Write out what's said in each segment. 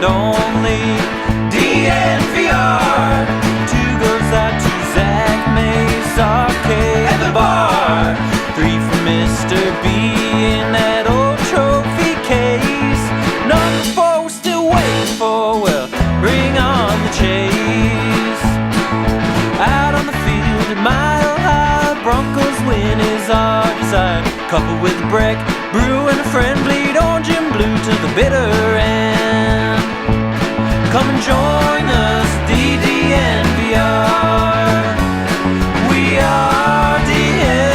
and only DNVR. Two goes out to Zach, Mace, RK, and the bar. Three for Mr. B in that old trophy case. Number four we're still waiting for, well, bring on the chase. Out on the field at Mile High, Broncos win is our desire. Coupled with a break, brew and a friend, bleed orange and blue to the bitter end. Come and join us, DNVR. We are DNVR.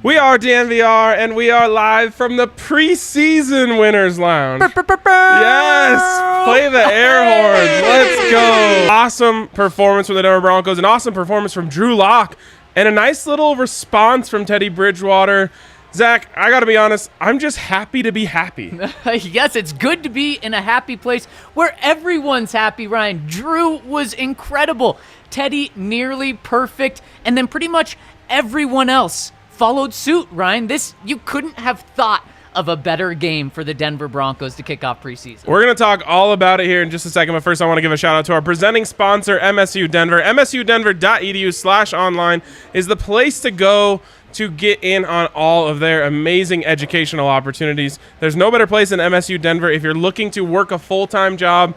We are DNVR, and we are live from the Preseason Winners Lounge. Yes, play the air horns. Let's go. Awesome performance from the Denver Broncos, an awesome performance from Drew Lock, and a nice little response from Teddy Bridgewater. Zach, I got to be honest, I'm just happy to be happy. Yes, it's good to be in a happy place where everyone's happy, Ryan. Drew was incredible. Teddy nearly perfect, and then pretty much everyone else followed suit, Ryan. You couldn't have thought of a better game for the Denver Broncos to kick off preseason. We're going to talk all about it here in just a second, but first I want to give a shout out to our presenting sponsor, MSU Denver. MSUdenver.edu/online is the place to go to get in on all of their amazing educational opportunities. There's no better place than MSU Denver if you're looking to work a full-time job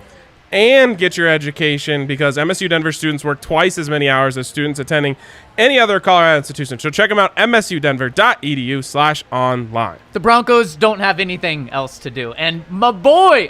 and get your education, because MSU Denver students work twice as many hours as students attending any other Colorado institution. So check them out, msudenver.edu/online. The Broncos don't have anything else to do. And my boy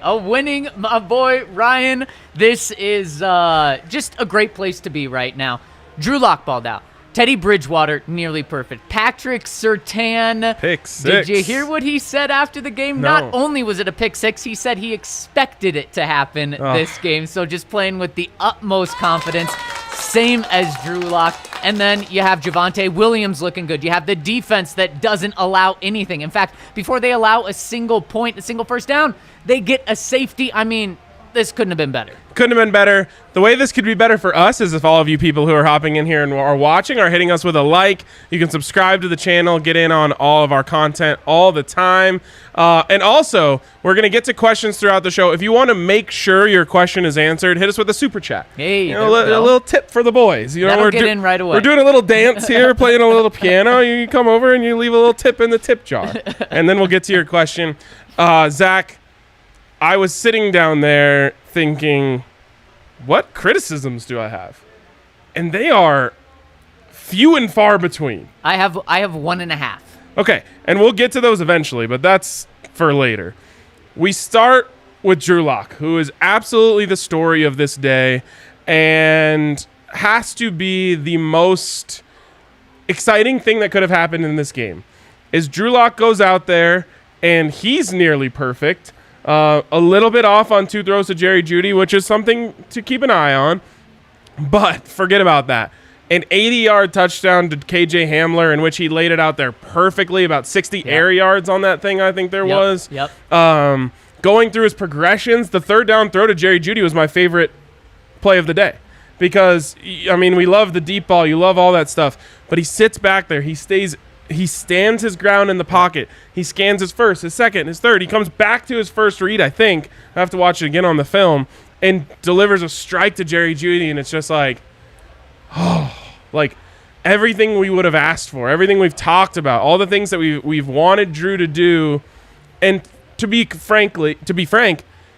Ryan, this is just a great place to be right now. Drew Lock balled out. Teddy Bridgewater, nearly perfect. Patrick Surtain. Pick six. Did you hear what he said after the game? No. Not only was it a pick six, he said he expected it to happen this game. So just playing with the utmost confidence, same as Drew Lock. And then you have Javonte Williams looking good. You have the defense that doesn't allow anything. In fact, before they allow a single point, a single first down, they get a safety. I mean, this couldn't have been better. Couldn't have been better. The way this could be better for us is if all of you people who are hopping in here and are watching are hitting us with a like. You can subscribe to the channel, get in on all of our content all the time. And also, we're going to get to questions throughout the show. If you want to make sure your question is answered, hit us with a super chat. Hey, a little tip for the boys. That'll get in right away. We're doing a little dance here, playing a little piano. You come over and you leave a little tip in the tip jar. And then we'll get to your question. Zach, I was sitting down there thinking, what criticisms do I have? And they are few and far between. I have 1.5. Okay, and we'll get to those eventually, but that's for later. We start with Drew Lock, who is absolutely the story of this day and has to be the most exciting thing that could have happened in this game. Is Drew Lock goes out there and he's nearly perfect. A little bit off on 2 throws to Jerry Jeudy, which is something to keep an eye on. But forget about that. An 80-yard touchdown to KJ Hamler in which he laid it out there perfectly, about 60 air yards on that thing, I think there was. Yep. Going through his progressions, the third down throw to Jerry Jeudy was my favorite play of the day. Because, I mean, we love the deep ball. You love all that stuff. But he sits back there. He stands his ground in the pocket. He scans his first, his second, his third. He comes back to his first read, I think. I have to watch it again on the film. And delivers a strike to Jerry Jeudy. And it's just like, like everything we would have asked for, everything we've talked about, all the things that we've wanted Drew to do. And to be frank,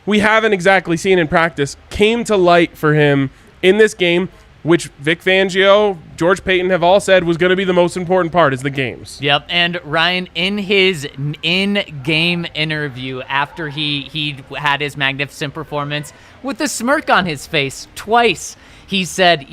we haven't exactly seen in practice, came to light for him in this game, which Vic Fangio, George Payton have all said was going to be the most important part, is the games. Yep, and Ryan, in his in-game interview after he had his magnificent performance, with a smirk on his face twice, he said,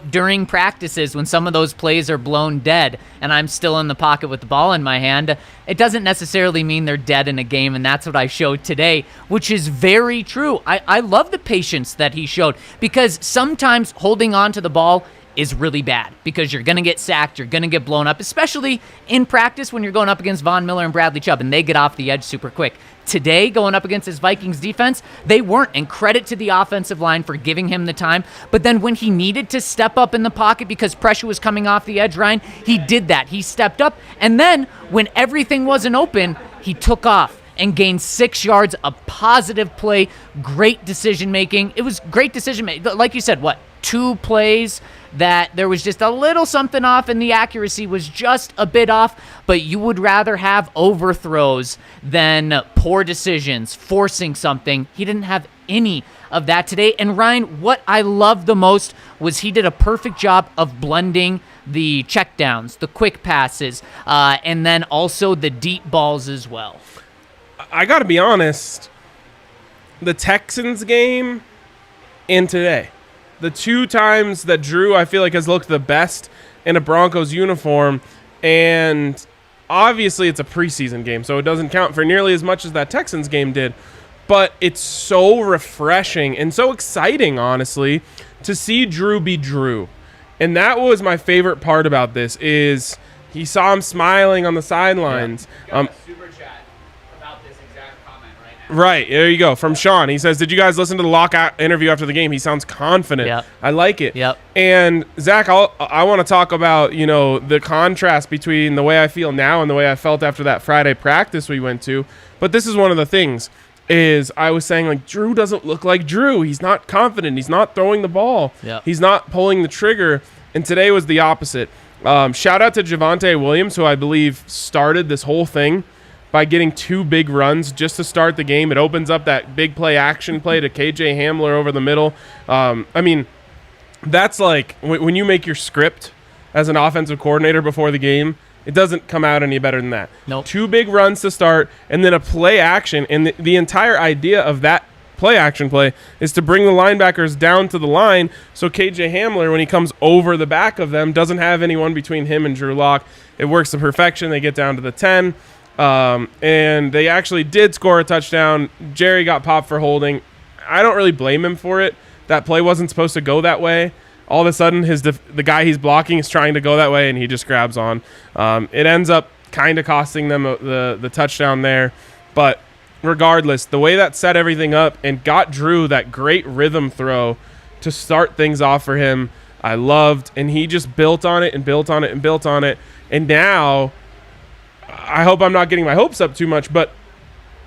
during practices when some of those plays are blown dead and I'm still in the pocket with the ball in my hand, it doesn't necessarily mean they're dead in a game, and that's what I showed today, which is very true. I love the patience that he showed, because sometimes holding on to the ball is really bad because you're going to get sacked, you're going to get blown up, especially in practice when you're going up against Von Miller and Bradley Chubb, and they get off the edge super quick. Today, going up against his Vikings defense, they weren't, and credit to the offensive line for giving him the time. But then when he needed to step up in the pocket because pressure was coming off the edge, Ryan, he did that. He stepped up, and then when everything wasn't open, he took off and gained 6 yards, a positive play, great decision-making. It was great decision-making. Like you said, 2 plays that there was just a little something off and the accuracy was just a bit off, but you would rather have overthrows than poor decisions, forcing something. He didn't have any of that today. And Ryan, what I loved the most was he did a perfect job of blending the checkdowns, the quick passes, and then also the deep balls as well. I got to be honest, the Texans game and today, the 2 times that Drew, I feel like, has looked the best in a Broncos uniform, and obviously it's a preseason game, so it doesn't count for nearly as much as that Texans game did, but it's so refreshing and so exciting, honestly, to see Drew be Drew. And that was my favorite part about this, is he saw him smiling on the sidelines. Yeah. Super chat about this exact comment right now. Right, there you go. From Sean. He says, did you guys listen to the Lock interview after the game? He sounds confident. Yep. I like it. Yep. And, Zach, I want to talk about, the contrast between the way I feel now and the way I felt after that Friday practice we went to. But this is one of the things, is I was saying, like, Drew doesn't look like Drew. He's not confident. He's not throwing the ball. Yep. He's not pulling the trigger. And today was the opposite. Shout out to Javonte Williams, who I believe started this whole thing by getting 2 big runs just to start the game. It opens up that big play action play to KJ Hamler over the middle. That's like when you make your script as an offensive coordinator before the game, it doesn't come out any better than that. Nope. 2 big runs to start and then a play action. And the entire idea of that play action play is to bring the linebackers down to the line so KJ Hamler, when he comes over the back of them, doesn't have anyone between him and Drew Lock. It works to perfection. They get down to the 10. And they actually did score a touchdown. Jerry got popped for holding. I don't really blame him for it. That play wasn't supposed to go that way. All of a sudden, the guy he's blocking is trying to go that way, and he just grabs on. It ends up kind of costing them the touchdown there. But regardless, the way that set everything up and got Drew that great rhythm throw to start things off for him, I loved. And he just built on it and built on it and built on it. And now, I hope I'm not getting my hopes up too much, but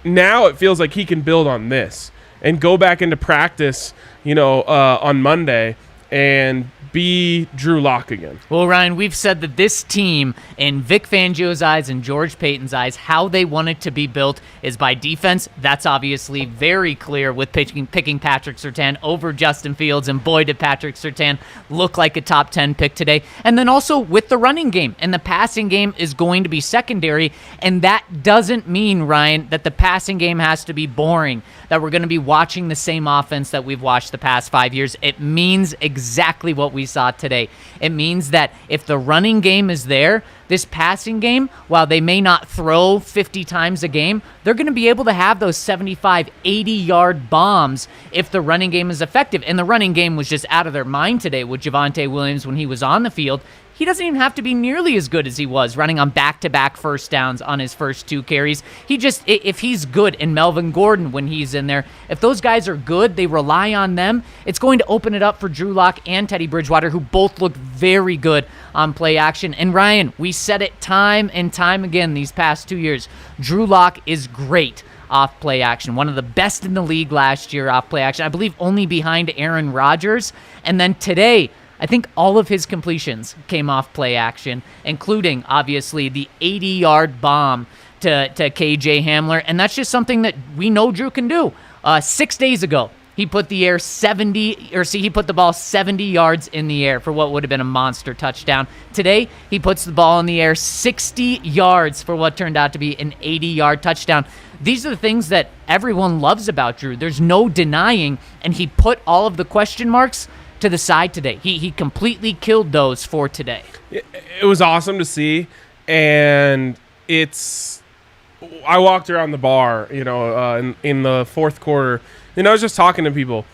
now it feels like he can build on this and go back into practice, on Monday and be Drew Lock again. Well, Ryan, we've said that this team, in Vic Fangio's eyes and George Payton's eyes, how they want it to be built is by defense. That's obviously very clear with picking Patrick Surtain over Justin Fields, and boy, did Patrick Surtain look like a top 10 pick today. And then also with the running game, and the passing game is going to be secondary, and that doesn't mean, Ryan, that the passing game has to be boring, that we're going to be watching the same offense that we've watched the past 5 years. It means exactly what we saw today. It means that if the running game is there, this passing game, while they may not throw 50 times a game, they're going to be able to have those 75, 80-yard bombs if the running game is effective. And the running game was just out of their mind today with Javonte Williams when he was on the field. He doesn't even have to be nearly as good as he was running on back-to-back first downs on his first 2 carries. If he's good, and Melvin Gordon when he's in there, if those guys are good, they rely on them, it's going to open it up for Drew Lock and Teddy Bridgewater, who both look very good on play action. And Ryan, we said it time and time again these past 2 years, Drew Lock is great off play action. One of the best in the league last year off play action. I believe only behind Aaron Rodgers. And then today, I think all of his completions came off play action, including, obviously, the 80-yard bomb to KJ Hamler. And that's just something that we know Drew can do. 6 days ago, he put the ball 70 yards in the air for what would have been a monster touchdown. Today, he puts the ball in the air 60 yards for what turned out to be an 80-yard touchdown. These are the things that everyone loves about Drew. There's no denying, and he put all of the question marks to the side today. He completely killed those for today. It was awesome to see, and I walked around the bar, in the fourth quarter, and I was just talking to people,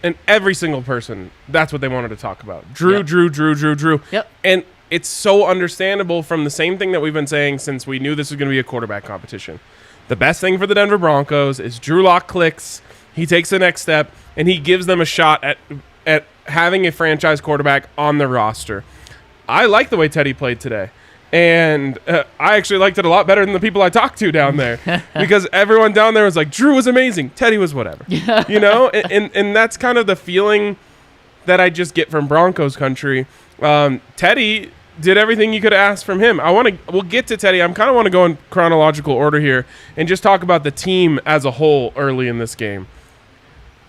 And every single person, that's what they wanted to talk about. Drew. Yep. And it's so understandable from the same thing that we've been saying since we knew this was going to be a quarterback competition. The best thing for the Denver Broncos is Drew Lock clicks, he takes the next step, and he gives them a shot at having a franchise quarterback on the roster. I like the way Teddy played today. And I actually liked it a lot better than the people I talked to down there because everyone down there was like, Drew was amazing. Teddy was whatever, you know? And that's kind of the feeling that I just get from Broncos country. Teddy did everything you could ask from him. We'll get to Teddy. I kind of want to go in chronological order here and just talk about the team as a whole early in this game.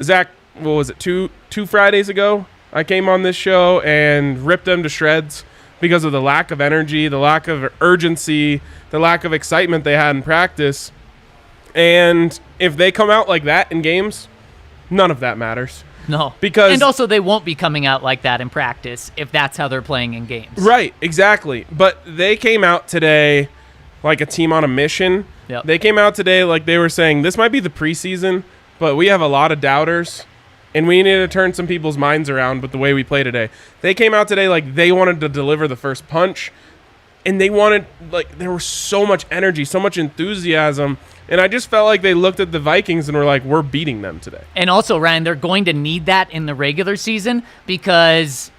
Zach, what was it? Two Fridays ago, I came on this show and ripped them to shreds because of the lack of energy, the lack of urgency, the lack of excitement they had in practice. And if they come out like that in games, none of that matters. No. And also they won't be coming out like that in practice if that's how they're playing in games. Right, exactly. But they came out today like a team on a mission. Yep. They came out today like they were saying, this might be the preseason, but we have a lot of doubters. And we need to turn some people's minds around with the way we play today. They came out today like they wanted to deliver the first punch. And they wanted, like, there was so much energy, so much enthusiasm. And I just felt like they looked at the Vikings and were like, we're beating them today. And also, Ryan, they're going to need that in the regular season because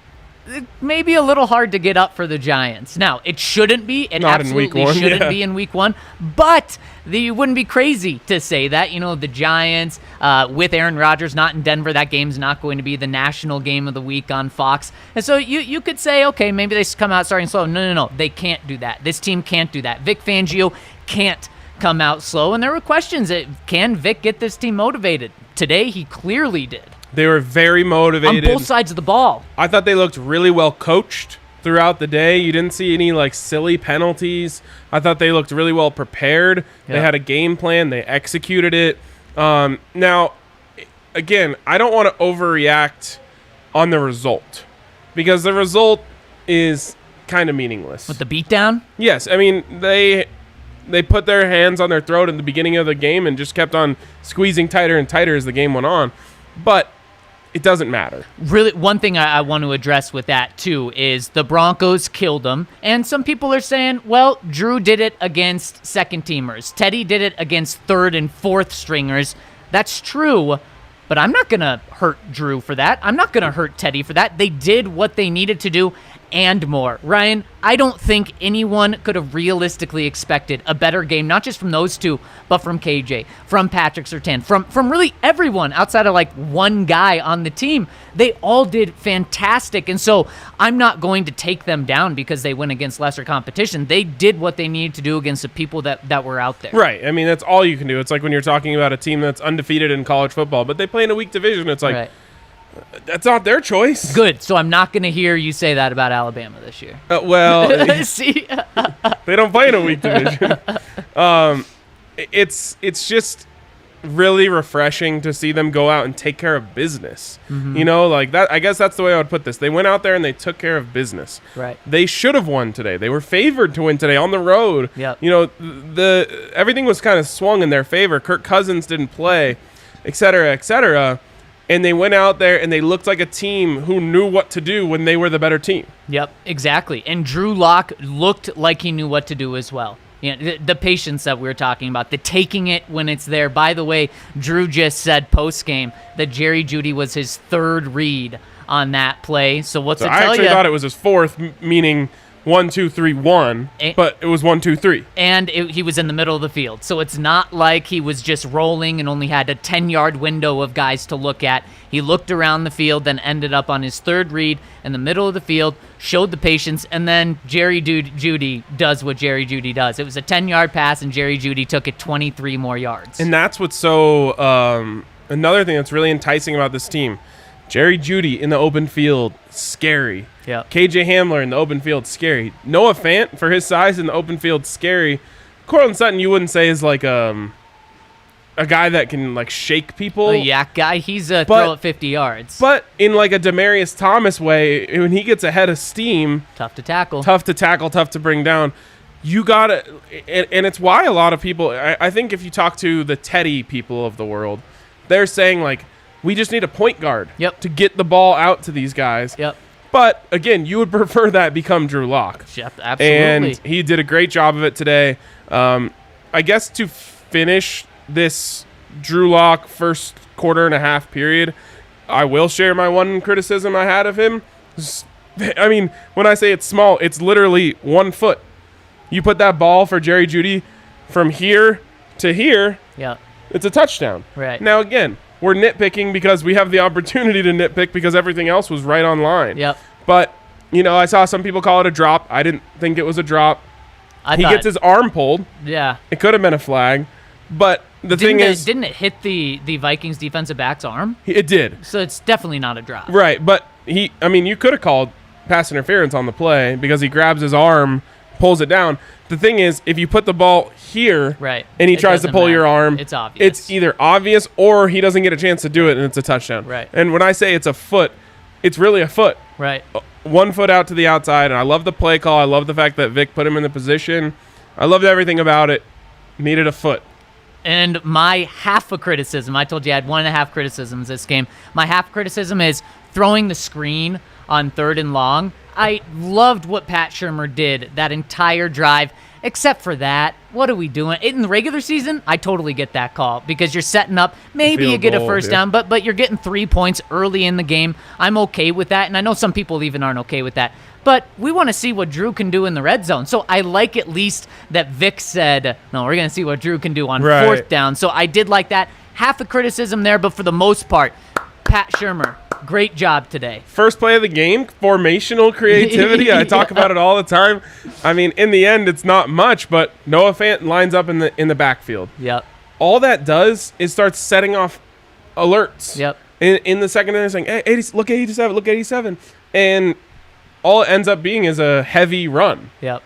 it may be a little hard to get up for the Giants. Now, it shouldn't be. It Not in absolutely week one, shouldn't be in week one. But you wouldn't be crazy to say that. You know, the Giants, with Aaron Rodgers not in Denver, that game's not going to be the national game of the week on Fox. And so you could say, okay, maybe they come out starting slow. No. They can't do that. This team can't do that. Vic Fangio can't come out slow. And there were questions. Can Vic get this team motivated? Today, he clearly did. They were very motivated. On both sides of the ball. I thought they looked really well coached throughout the day. You didn't see any like silly penalties. I thought they looked really well prepared. Yeah. They had a game plan. They executed it. Now, again, I don't want to overreact on the result because the result is kind of meaningless. With the beatdown? Yes. I mean, they put their hands on their throat at the beginning of the game and just kept on squeezing tighter and tighter as the game went on. But it doesn't matter. Really, one thing I want to address with that, too, is the Broncos killed them. And some people are saying, well, Drew did it against second-teamers. Teddy did it against third- and fourth-stringers. That's true, but I'm not going to hurt Drew for that. I'm not going to hurt Teddy for that. They did what they needed to do and more. Ryan, I don't think anyone could have realistically expected a better game, not just from those two, but from KJ, from Patrick Surtain, from really everyone outside of like one guy on the team. They all did fantastic. And so I'm not going to take them down because they went against lesser competition. They did what they needed to do against the people that were out there. Right. I mean, that's all you can do. It's like when you're talking about a team that's undefeated in college football, but they play in a weak division. It's like, Right. That's not their choice. Good. So I'm not going to hear you say that about Alabama this year. Well, See? they don't play in a weak division. It's just really refreshing to see them go out and take care of business. Mm-hmm. You know, like that. I guess that's the way I would put this. They went out there and they took care of business. Right. They should have won today. They were favored to win today on the road. Yep. You know, everything was kind of swung in their favor. Kirk Cousins didn't play, et cetera, et cetera. And they went out there and they looked like a team who knew what to do when they were the better team. Yep, exactly. And Drew Lock looked like he knew what to do as well. You know, the patience that we were talking about, the taking it when it's there. By the way, Drew just said post-game that Jerry Jeudy was his third read on that play. So what's it tell you? I actually thought it was his fourth, meaning 1, 2, 3, 1, but it was 1, 2, 3. And he was in the middle of the field. So it's not like he was just rolling and only had a 10-yard window of guys to look at. He looked around the field, then ended up on his third read in the middle of the field, showed the patience, and then Jerry Jeudy does what Jerry Jeudy does. It was a 10-yard pass, and Jerry Jeudy took it 23 more yards. And that's what's so another thing that's really enticing about this team. Jerry Jeudy in the open field, scary. Yep. KJ Hamler in the open field, scary. Noah Fant, for his size in the open field, scary. Cortland Sutton, you wouldn't say is like a guy that can like shake people. A yak guy, he's a throw at 50 yards. But in like a Demaryius Thomas way, when he gets ahead of steam, Tough to tackle, tough to bring down. You gotta, and it's why a lot of people. I think if you talk to the Teddy people of the world, they're saying like, we just need a point guard Yep. to get the ball out to these guys. Yep. But again, you would prefer that become Drew Lock. Yep, absolutely. And he did a great job of it today. I guess to finish this Drew Lock first quarter and a half period, I will share my one criticism I had of him. I mean, when I say it's small, it's literally 1 foot. You put that ball for Jerry Jeudy from here to here, Yep. it's a touchdown. Right. Now, again, we're nitpicking because we have the opportunity to nitpick because everything else was right on line. Yep. But, I saw some people call it a drop. I didn't think it was a drop. He gets his arm pulled. Yeah. It could have been a flag. But the thing is... Didn't it hit the Vikings defensive back's arm? It did. So it's definitely not a drop. Right. But you could have called pass interference on the play because he grabs his arm, pulls it down. The thing is, if you put the ball here Right. and he It tries to doesn't pull your matter. arm, It's obvious. It's either obvious or he doesn't get a chance to do it and it's a touchdown. Right. And when I say it's a foot, it's really a foot. Right. 1 foot out to the outside. And I love the play call. I love the fact that Vic put him in the position. I loved everything about it. Needed a foot. And my half a criticism, I told you I had 1.5 criticisms this game. My half criticism is throwing the screen on 3rd and long. I loved what Pat Shurmur did that entire drive, except for that. What are we doing? In the regular season, I totally get that call because you're setting up. Maybe you Field get a goal, first yeah. down, but you're getting 3 points early in the game. I'm okay with that, and I know some people even aren't okay with that. But we want to see what Drew can do in the red zone. So I like at least that Vic said, no, we're going to see what Drew can do on Right. 4th down. So I did like that. Half a criticism there, but for the most part, Pat Shurmur, great job today. First play of the game, formational creativity. I talk about it all the time. I mean, in the end, it's not much, but Noah Fant lines up in the backfield. Yep. All that does is start setting off alerts. Yep. In the second inning, saying, "Hey, 80, look 87, look 87," and all it ends up being is a heavy run. Yep.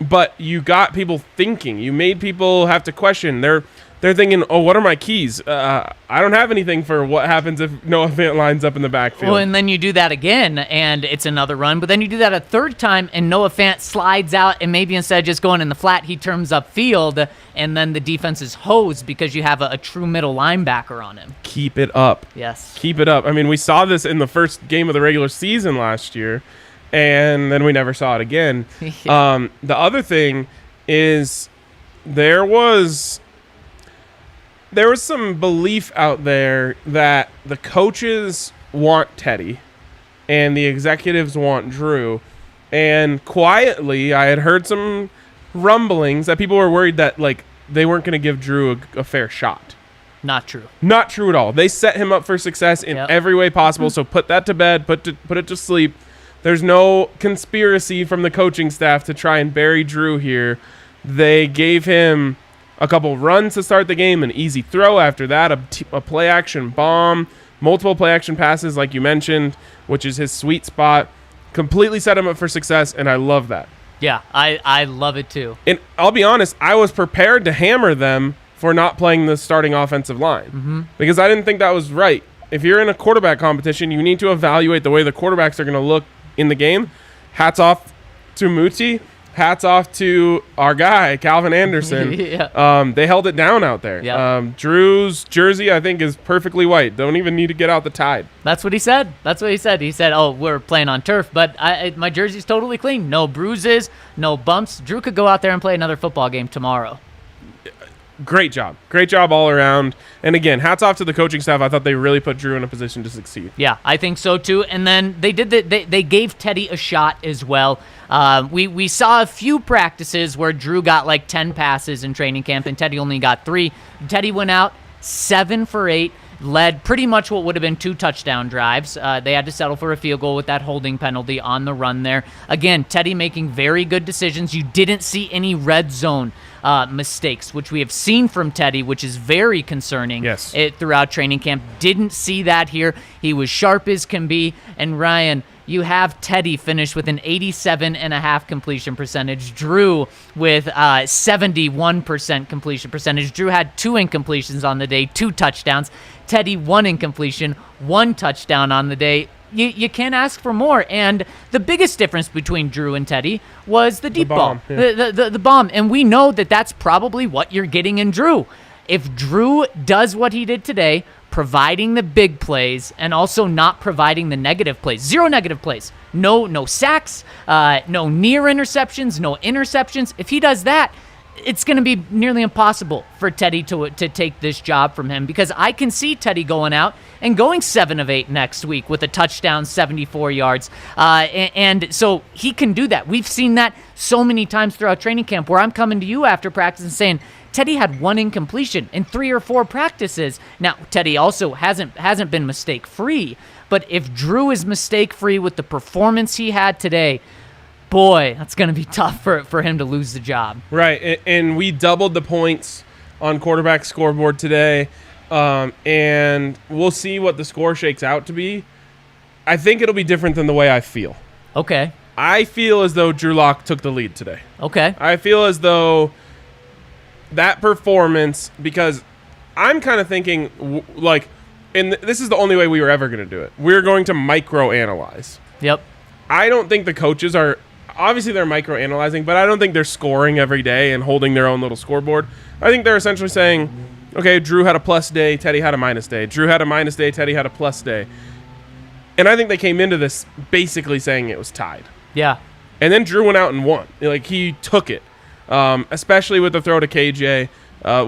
But you got people thinking. You made people have to question. They're thinking, oh, what are my keys? I don't have anything for what happens if Noah Fant lines up in the backfield. Well, and then you do that again, and it's another run. But then you do that a third time, and Noah Fant slides out, and maybe instead of just going in the flat, he turns upfield, and then the defense is hosed because you have a true middle linebacker on him. Keep it up. Yes. Keep it up. I mean, we saw this in the first game of the regular season last year, and then we never saw it again. Yeah. The other thing is there was some belief out there that the coaches want Teddy and the executives want Drew. And quietly, I had heard some rumblings that people were worried that they weren't going to give Drew a fair shot. Not true. Not true at all. They set him up for success in Yep. every way possible. So put that to bed, put it to sleep. There's no conspiracy from the coaching staff to try and bury Drew here. They gave him a couple runs to start the game, an easy throw after that, a play action bomb, multiple play action passes like you mentioned, which is his sweet spot. Completely set him up for success, and I love that. Yeah, I love it too. And I'll be honest, I was prepared to hammer them for not playing the starting offensive line because I didn't think that was right. If you're in a quarterback competition, you need to evaluate the way the quarterbacks are going to look in the game. Hats off to Muti. Hats off to our guy, Calvin Anderson. Yeah. They held it down out there. Yep. Drew's jersey, I think, is perfectly white. Don't even need to get out the tide. That's what he said. He said, oh, we're playing on turf, but my jersey's totally clean. No bruises, no bumps. Drew could go out there and play another football game tomorrow. Great job. Great job all around. And again, hats off to the coaching staff. I thought they really put Drew in a position to succeed. Yeah, I think so too. And then they gave Teddy a shot as well. We saw a few practices where Drew got 10 passes in training camp and Teddy only got 3. Teddy went out 7 for 8, led pretty much what would have been 2 touchdown drives. They had to settle for a field goal with that holding penalty on the run there. Again, Teddy making very good decisions. You didn't see any red zone mistakes, which we have seen from Teddy, which is very concerning. Yes. Throughout training camp. Didn't see that here. He was sharp as can be. And Ryan, you have Teddy finished with an 87.5% completion percentage. Drew with 71% completion percentage. Drew had 2 incompletions on the day, 2 touchdowns. Teddy 1 incompletion, 1 touchdown on the day. You can't ask for more. And the biggest difference between Drew and Teddy was the deep bomb, ball, yeah. the bomb. And we know that that's probably what you're getting in Drew. If Drew does what he did today, providing the big plays and also not providing the negative plays. 0 negative plays. No sacks, no near interceptions, no interceptions. If he does that, it's going to be nearly impossible for Teddy to take this job from him, because I can see Teddy going out and going 7 of 8 next week with a touchdown, 74 yards. And so he can do that. We've seen that so many times throughout training camp, where I'm coming to you after practice and saying, Teddy had 1 incompletion in 3 or 4 practices. Now, Teddy also hasn't been mistake-free, but if Drew is mistake-free with the performance he had today, boy, that's going to be tough for him to lose the job. Right, and we doubled the points on quarterback scoreboard today, and we'll see what the score shakes out to be. I think it'll be different than the way I feel. Okay. I feel as though Drew Lock took the lead today. Okay. I feel as though that performance, because I'm kind of thinking, and this is the only way we were ever going to do it. We're going to micro-analyze. Yep. I don't think the coaches are, obviously they're micro-analyzing, but I don't think they're scoring every day and holding their own little scoreboard. I think they're essentially saying, okay, Drew had a plus day, Teddy had a minus day. Drew had a minus day, Teddy had a plus day. And I think they came into this basically saying it was tied. Yeah. And then Drew went out and won. He took it, especially with the throw to KJ,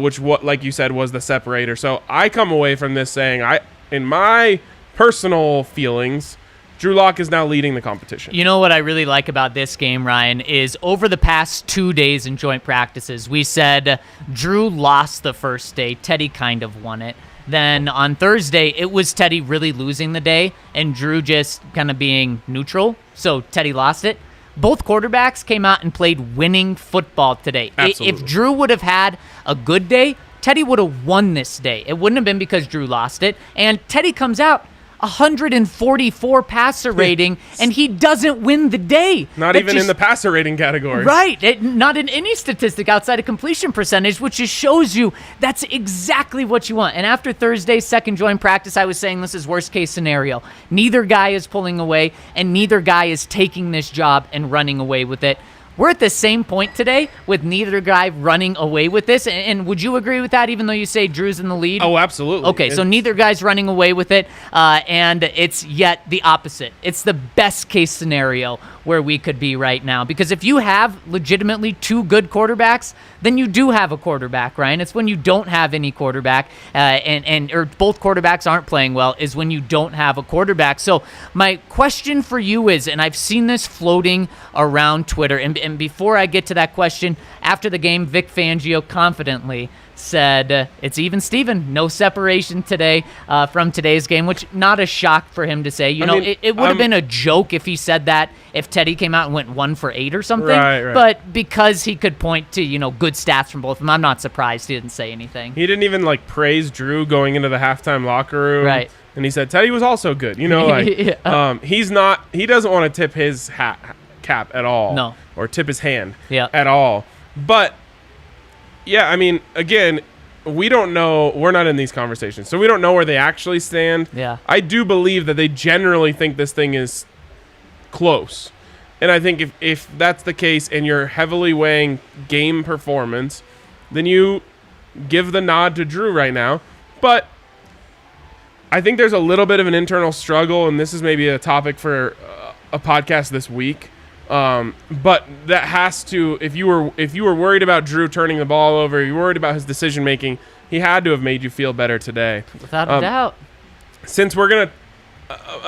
which, like you said, was the separator. So I come away from this saying, in my personal feelings, Drew Lock is now leading the competition. You know what I really like about this game, Ryan, is over the past 2 days in joint practices, we said Drew lost the first day, Teddy kind of won it. Then on Thursday, it was Teddy really losing the day and Drew just kind of being neutral, so Teddy lost it. Both quarterbacks came out and played winning football today. Absolutely. If Drew would have had a good day, Teddy would have won this day. It wouldn't have been because Drew lost it. And Teddy comes out 144 passer rating, and he doesn't win the day. Not even in the passer rating category. Right. Not in any statistic outside of completion percentage, which just shows you that's exactly what you want. And after Thursday's second joint practice, I was saying this is worst case scenario. Neither guy is pulling away, and neither guy is taking this job and running away with it. We're at the same point today with neither guy running away with this. And would you agree with that, even though you say Drew's in the lead? Oh, absolutely. Okay, so neither guy's running away with it, and it's yet the opposite. It's the best case scenario where we could be right now. Because if you have legitimately 2 good quarterbacks, then you do have a quarterback, Ryan. It's when you don't have any quarterback, or both quarterbacks aren't playing well, is when you don't have a quarterback. So my question for you is, and I've seen this floating around Twitter, and before I get to that question, after the game, Vic Fangio confidently said it's even Steven, no separation today from today's game, which not a shock for him to say. It would have been a joke if he said that if Teddy came out and went 1 for 8 or something. Right. But because he could point to, good stats from both of them, I'm not surprised he didn't say anything. He didn't even praise Drew going into the halftime locker room. Right. And he said Teddy was also good. He doesn't want to tip his cap at all. No. Or tip his hand at all. But yeah, again, we don't know. We're not in these conversations, so we don't know where they actually stand. Yeah. I do believe that they generally think this thing is close. And I think if that's the case and you're heavily weighing game performance, then you give the nod to Drew right now. But I think there's a little bit of an internal struggle, and this is maybe a topic for a podcast this week. But that has to, if you were worried about Drew turning the ball over, you were worried about his decision making, he had to have made you feel better today. Without a doubt. Since we're gonna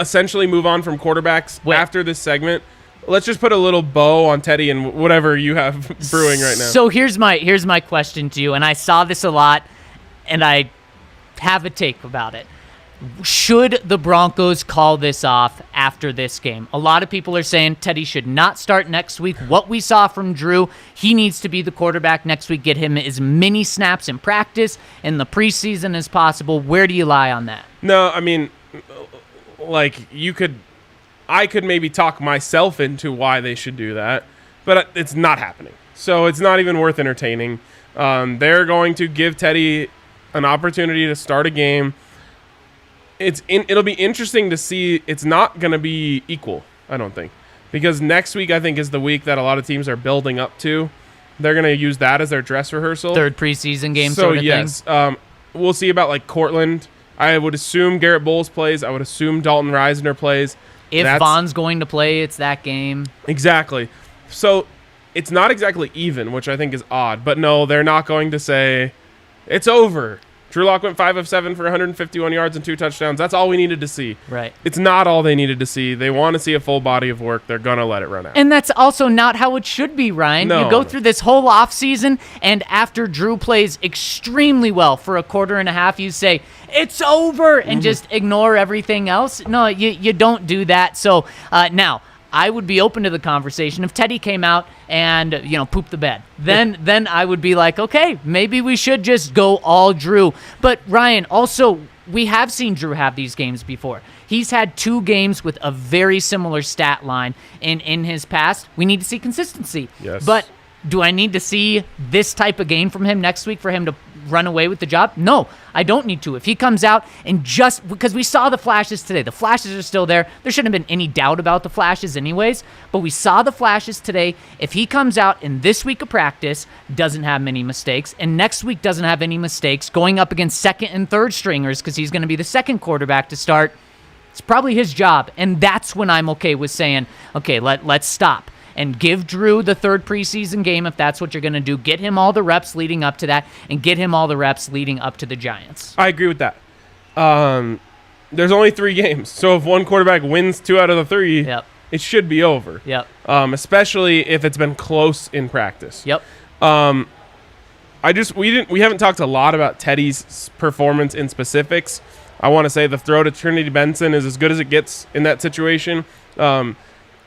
essentially move on from quarterbacks after this segment, let's just put a little bow on Teddy and whatever you have brewing right now. So here's my question to you, and I saw this a lot, and I have a take about it. Should the Broncos call this off after this game? A lot of people are saying Teddy should not start next week. What we saw from Drew, he needs to be the quarterback next week. Get him as many snaps in practice in the preseason as possible. Where do you lie on that? No, I could maybe talk myself into why they should do that, but it's not happening. So it's not even worth entertaining. They're going to give Teddy an opportunity to start a game. It'll be interesting to see. It's not going to be equal, I don't think, because next week I think is the week that a lot of teams are building up to. They're going to use that as their dress rehearsal. Third preseason game so sort of yes, thing. we'll see about Cortland I would assume Garrett Bowles plays. I would assume Dalton Reisner plays. If Vaughn's going to play, it's that game. Exactly. So it's not exactly even, which I think is odd. But no, they're not going to say it's over. Drew Lock went 5 of 7 for 151 yards and 2 touchdowns. That's all we needed to see. Right. It's not all they needed to see. They want to see a full body of work. They're going to let it run out. And that's also not how it should be, Ryan. No. You go through this whole offseason, and after Drew plays extremely well for a quarter and a half, you say, it's over, and just ignore everything else. No, you don't do that. So now, I would be open to the conversation if Teddy came out and, pooped the bed. Then I would be like, okay, maybe we should just go all Drew. But Ryan, also, we have seen Drew have these games before. He's had 2 games with a very similar stat line in his past. We need to see consistency. Yes. But do I need to see this type of game from him next week for him to run away with the job? No, I don't need to. If he comes out and because we saw the flashes today. The flashes are still there. There shouldn't have been any doubt about the flashes anyways, but we saw the flashes today. If he comes out in this week of practice, doesn't have many mistakes, and next week doesn't have any mistakes, going up against second and third stringers because he's going to be the second quarterback to start, it's probably his job. And that's when I'm okay with saying, okay, let's stop. And give Drew the 3rd preseason game if that's what you're going to do. Get him all the reps leading up to that, and get him all the reps leading up to the Giants. I agree with that. There's only 3 games, so if one quarterback wins 2 out of the 3, Yep. it should be over. Yep. Especially if it's been close in practice. Yep. We haven't talked a lot about Teddy's performance in specifics. I want to say the throw to Trinity Benson is as good as it gets in that situation.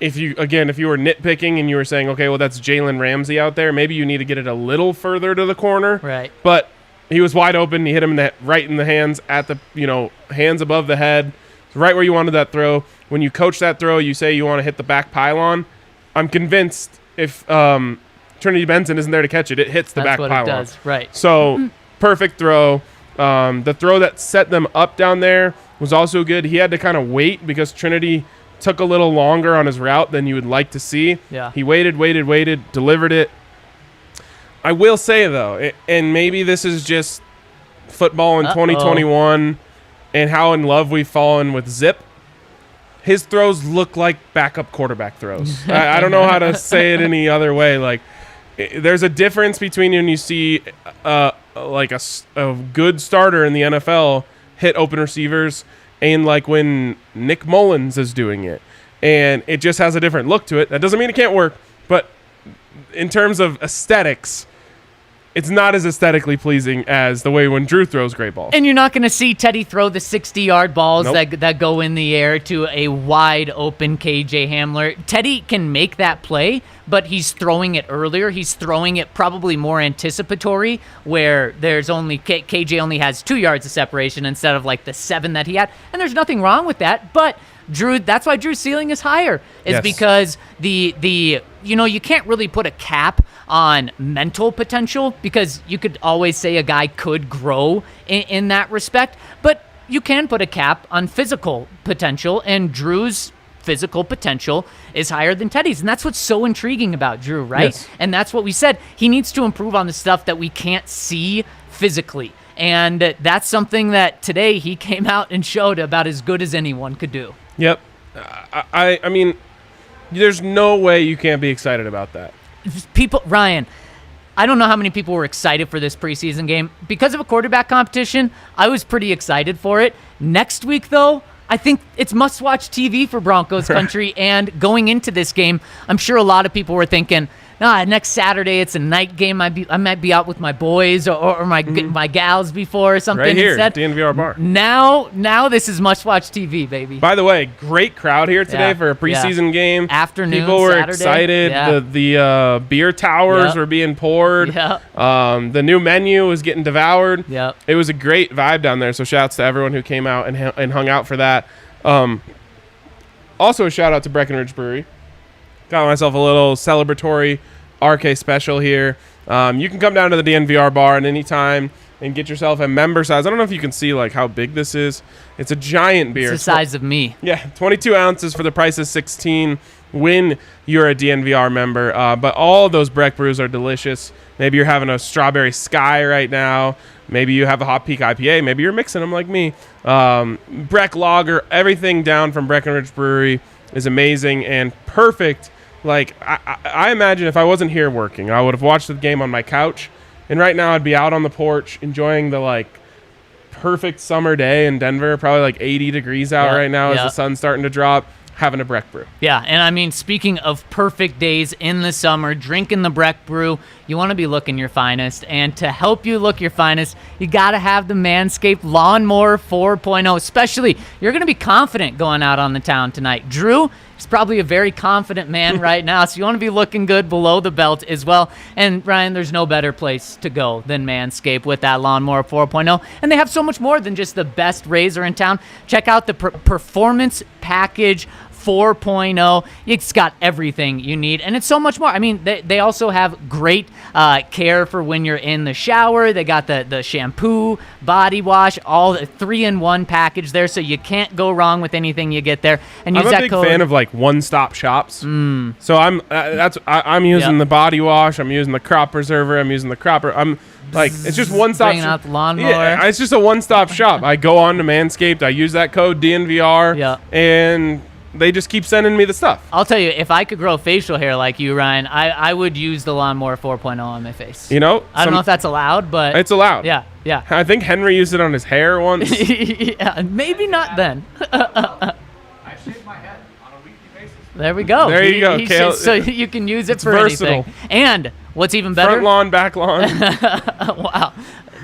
If you were nitpicking and you were saying, okay, well, that's Jalen Ramsey out there, maybe you need to get it a little further to the corner. Right. But he was wide open. He hit him right in the hands at the, hands above the head. It's right where you wanted that throw. When you coach that throw, you say you want to hit the back pylon. I'm convinced if Trinity Benson isn't there to catch it, it hits the back pylon. That's what it does, right. So, perfect throw. The throw that set them up down there was also good. He had to kind of wait because Trinity took a little longer on his route than you would like to see. Yeah. He waited, delivered it. I will say, though, and maybe this is just football in 2021 and how in love we've fallen with Zip, his throws look like backup quarterback throws. I don't know how to say it any other way. Like, there's a difference between when you see like a good starter in the NFL hit open receivers and like when Nick Mullins is doing it. And it just has a different look to it. That doesn't mean it can't work, but in terms of aesthetics, it's not as aesthetically pleasing as the way when Drew throws great balls. And you're not going to see Teddy throw the 60-yard balls Nope. that go in the air to a wide-open KJ Hamler. Teddy can make that play, but he's throwing it earlier. He's throwing it probably more anticipatory, where there's only KJ only has 2 yards of separation instead of like the 7 that he had. And there's nothing wrong with that, but Drew, that's why Drew's ceiling is higher, is Yes. because you can't really put a cap on mental potential, because you could always say a guy could grow in that respect, but you can put a cap on physical potential, and Drew's physical potential is higher than Teddy's, and that's what's so intriguing about Drew, right? Yes. And that's what we said. He needs to improve on the stuff that we can't see physically, and that's something that today he came out and showed about as good as anyone could do. Yep. I mean, there's no way you can't be excited about that. People, Ryan, I don't know how many people were excited for this preseason game. Because of a quarterback competition, I was pretty excited for it. Next week, though, I think it's must-watch TV for Broncos Country. And going into this game, I'm sure a lot of people were thinking, next Saturday it's a night game. I might be out with my boys or my gals before or something. Right here, instead. DNVR Bar. Now this is must-watch TV, baby. By the way, great crowd here today Yeah, for a preseason game. Afternoon, people were Saturday. excited. Yeah. The beer towers Yep. were being poured. Yep. The new menu was getting devoured. Yep. It was a great vibe down there. So shouts to everyone who came out and hung out for that. Also a shout out to Breckenridge Brewery. Got myself a little celebratory RK special here. You can come down to the DNVR bar at any time and get yourself a member size. I don't know if you can see like how big this is. It's a giant beer. It's the size of me. Yeah, 22 ounces for the price of 16. when you're a DNVR member. But all of those Breck brews are delicious. Maybe you're having a strawberry sky right now. Maybe you have a hot peak IPA. Maybe you're mixing them like me. Breck Lager, everything down from Breckenridge Brewery is amazing and perfect. Like, I imagine if I wasn't here working, I would have watched the game on my couch. And right now I'd be out on the porch enjoying the, like, perfect summer day in Denver. Probably like 80 degrees out right now as the sun's starting to drop. Having a Breck brew. Yeah, and I mean, speaking of perfect days in the summer, drinking the Breck brew, you want to be looking your finest. And to help you look your finest, you got to have the Manscaped Lawnmower 4.0. Especially, you're going to be confident going out on the town tonight. Drew is probably a very confident man right now, so you want to be looking good below the belt as well. And Ryan, there's no better place to go than Manscaped with that Lawnmower 4.0. And they have so much more than just the best razor in town. Check out the Performance Package 4.0. It's got everything you need, and it's so much more. I mean, they also have great care for when you're in the shower. They got the shampoo, body wash, all the 3-in-1 package there, so you can't go wrong with anything you get there. And use I'm a that big code. fan of like one-stop shops. So I'm using the body wash. I'm using the crop preserver. I'm using the cropper. I'm like, it's just one-stop. Bringing out the lawnmower. Yeah, it's just a one-stop shop. I go on to Manscaped. I use that code DNVR, and they just keep sending me the stuff. I'll tell you, if I could grow facial hair like you, Ryan, I would use the Lawnmower 4.0 on my face. You know? I don't know if that's allowed, but it's allowed. Yeah. I think Henry used it on his hair once. Yeah, maybe not then. I shave my head on a weekly basis. There we go. There you go, Kale. So you can use it for versatile. anything. And what's even better? Front lawn, back lawn. Wow.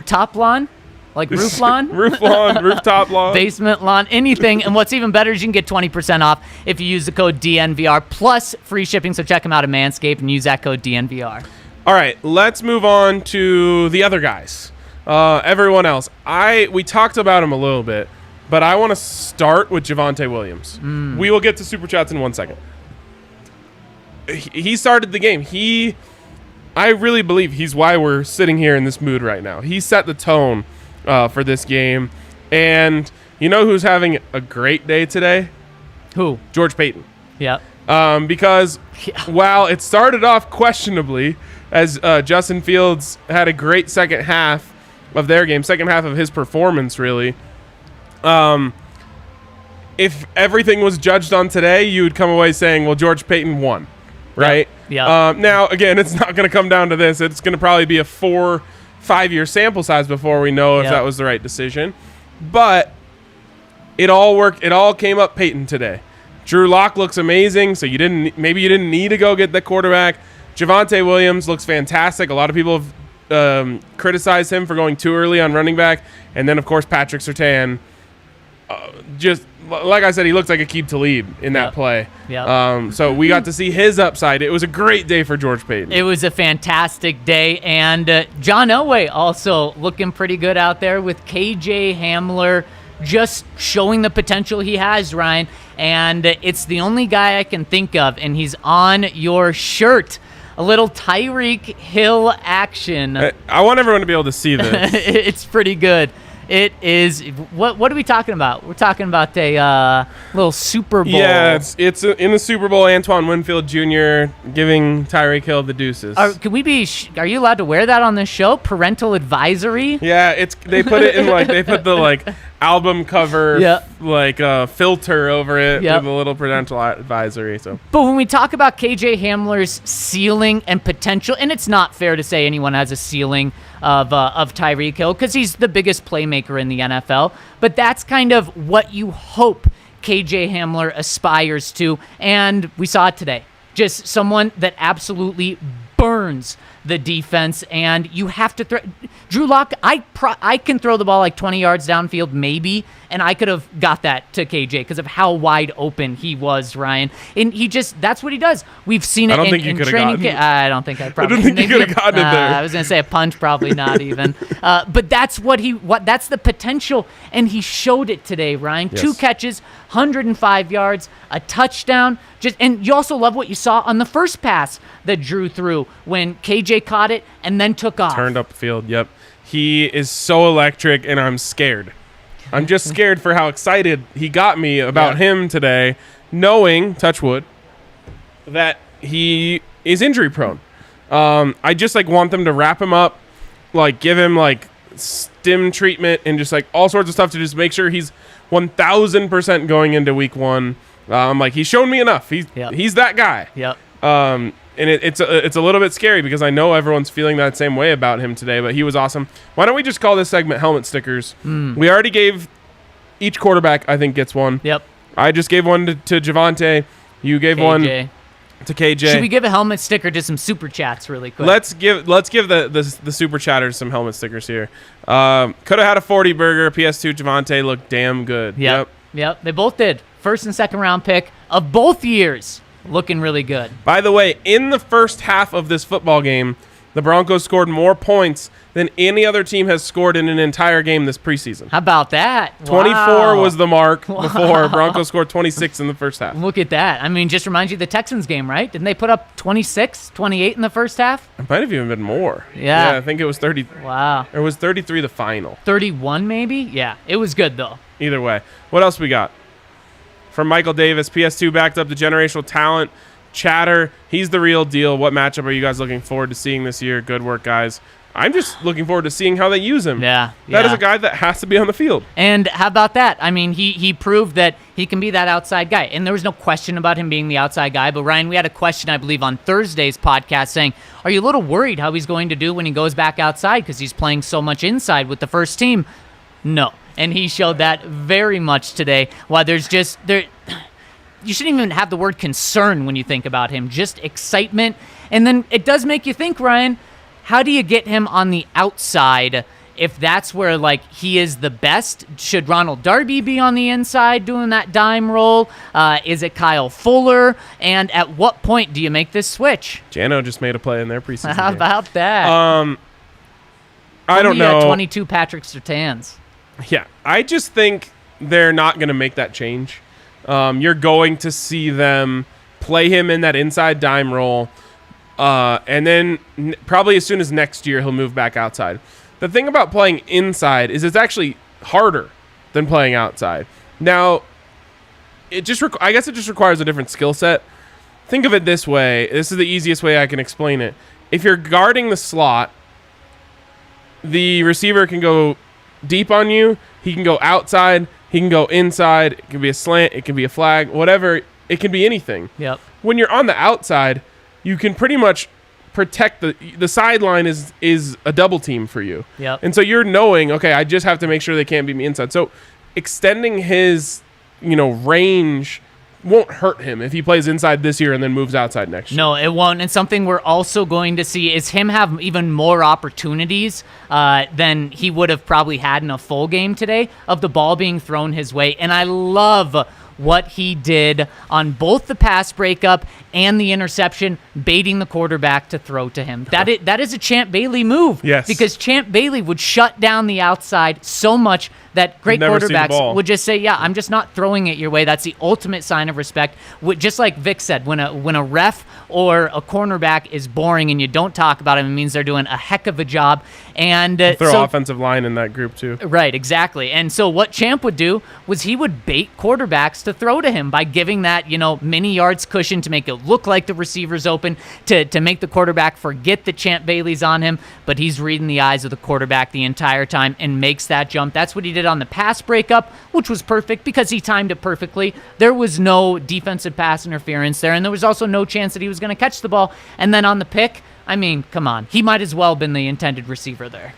Top lawn? Like roof lawn? Roof lawn, rooftop lawn. Basement lawn, anything. And what's even better is you can get 20% off if you use the code DNVR plus free shipping. So check them out at Manscaped and use that code DNVR. All right, let's move on to the other guys. Everyone else. We talked about him a little bit, but I want to start with Javonte Williams. We will get to Super Chats in 1 second. He started the game. I really believe he's why we're sitting here in this mood right now. He set the tone for this game. And you know who's having a great day today? Who? George Payton. Yep. Because while it started off questionably, as Justin Fields had a great second half of their game, second half of his performance, really. If everything was judged on today, you would come away saying, well, George Payton won, right? Yeah. Now, again, it's not going to come down to this. It's going to probably be a 4-5 year sample size before we know if that was the right decision. But it all worked. It all came up Peyton today. Drew Lock looks amazing, so maybe you didn't need to go get the quarterback. Javonte Williams looks fantastic. A lot of people have criticized him for going too early on running back. And then, of course, Patrick Surtain, just like I said, he looked like Aqib Talib in that play. Yep. So we got to see his upside. It was a great day for George Payton. It was a fantastic day. And John Elway also looking pretty good out there with KJ Hamler just showing the potential he has, Ryan. And it's the only guy I can think of, and he's on your shirt. A little Tyreek Hill action. I want everyone to be able to see this. It's pretty good. It is. What are we talking about? We're talking about a little Super Bowl. Yeah, it's in the Super Bowl. Antoine Winfield Jr. giving Tyreek Hill the deuces. Are you allowed to wear that on this show? Parental advisory? Yeah, they put it in they put the album cover filter over it with a little parental advisory. So, but when we talk about KJ Hamler's ceiling and potential, and it's not fair to say anyone has a ceiling of Tyreek Hill because he's the biggest playmaker in the NFL, but that's kind of what you hope KJ Hamler aspires to, and we saw it today. Just someone that absolutely burns the defense, and you have to throw. Drew Lock, I can throw the ball like 20 yards downfield maybe, and I could have got that to KJ because of how wide open he was, Ryan. And that's what he does. We've seen it in training. I don't think I probably. I don't think you could have gotten it there. I was gonna say a punch, probably not even. But that's that's the potential, and he showed it today, Ryan. Yes. 2 catches, 105 yards, a touchdown. And you also love what you saw on the first pass that Drew threw when KJ caught it and then took off. Turned up the field, yep. He is so electric, and I'm scared. I'm just scared for how excited he got me about him today, knowing, touch wood, that he is injury prone. I just like want them to wrap him up, like give him like stim treatment and just like all sorts of stuff to just make sure he's 1,000% going into week 1. Like he's shown me enough. He's that guy. Yep. And it's a little bit scary because I know everyone's feeling that same way about him today, but he was awesome. Why don't we just call this segment helmet stickers? We already gave each quarterback, I think, gets one. Yep. I just gave one to Javonte. You gave one to KJ. Should we give a helmet sticker to some super chats really quick? Let's give the super chatters some helmet stickers here. Could have had a 40 burger. PS2 Javonte looked damn good. Yep. They both did. First and second round pick of both years. Looking really good. By the way, in the first half of this football game, the Broncos scored more points than any other team has scored in an entire game this preseason. How about that? 24 was the mark before. Broncos scored 26 in the first half. Look at that. I mean, just reminds you of the Texans game, right? Didn't they put up 26, 28 in the first half? It might have even been more. Yeah. I think it was 30. Wow. It was 33 the final. 31 maybe? Yeah, it was good though. Either way. What else we got? From Michael Davis, PS2 backed up the generational talent. Chatter, he's the real deal. What matchup are you guys looking forward to seeing this year? Good work, guys. I'm just looking forward to seeing how they use him. Yeah. That is a guy that has to be on the field. And how about that? I mean, he proved that he can be that outside guy. And there was no question about him being the outside guy. But, Ryan, we had a question, I believe, on Thursday's podcast saying, are you a little worried how he's going to do when he goes back outside because he's playing so much inside with the first team? No. And he showed that very much today. While there's just... You shouldn't even have the word concern when you think about him. Just excitement. And then it does make you think, Ryan, how do you get him on the outside if that's where, like, he is the best? Should Ronald Darby be on the inside doing that dime roll? Is it Kyle Fuller? And at what point do you make this switch? Jano just made a play in their preseason How game. about that? I don't know. 22 Patrick Surtains. Yeah, I just think they're not going to make that change. You're going to see them play him in that inside dime roll, and then probably as soon as next year he'll move back outside. The thing about playing inside is it's actually harder than playing outside. Now, I guess it just requires a different skill set. Think of it this way. This is the easiest way I can explain it. If you're guarding the slot, the receiver can go deep on you. He can go outside. He can go inside. It can be a slant. It can be a flag. Whatever. It can be anything. Yep. When you're on the outside, you can pretty much protect the sideline is a double team for you. Yep. And so you're knowing, okay, I just have to make sure they can't beat me inside. So extending his, range won't hurt him if he plays inside this year and then moves outside next year. No, it won't. And something we're also going to see is him have even more opportunities than he would have probably had in a full game today of the ball being thrown his way. And I love what he did on both the pass breakup and the interception, baiting the quarterback to throw to him. That is a Champ Bailey move. Yes. Because Champ Bailey would shut down the outside so much that great Never see the quarterbacks ball. would just say, yeah, I'm just not throwing it your way. That's the ultimate sign of respect. Just like Vic said, when a ref or a cornerback is boring and you don't talk about him, it means they're doing a heck of a job. And Throw offensive line in that group too. Right, exactly. And so what Champ would do was he would bait quarterbacks to throw to him by giving that, many yards cushion to make it look like the receiver's open, to make the quarterback forget that Champ Bailey's on him, but he's reading the eyes of the quarterback the entire time and makes that jump. That's what he did on the pass breakup, which was perfect because he timed it perfectly. There was no defensive pass interference there, and there was also no chance that he was going to catch the ball. And then on the pick, I mean, come on. He might as well have been the intended receiver there.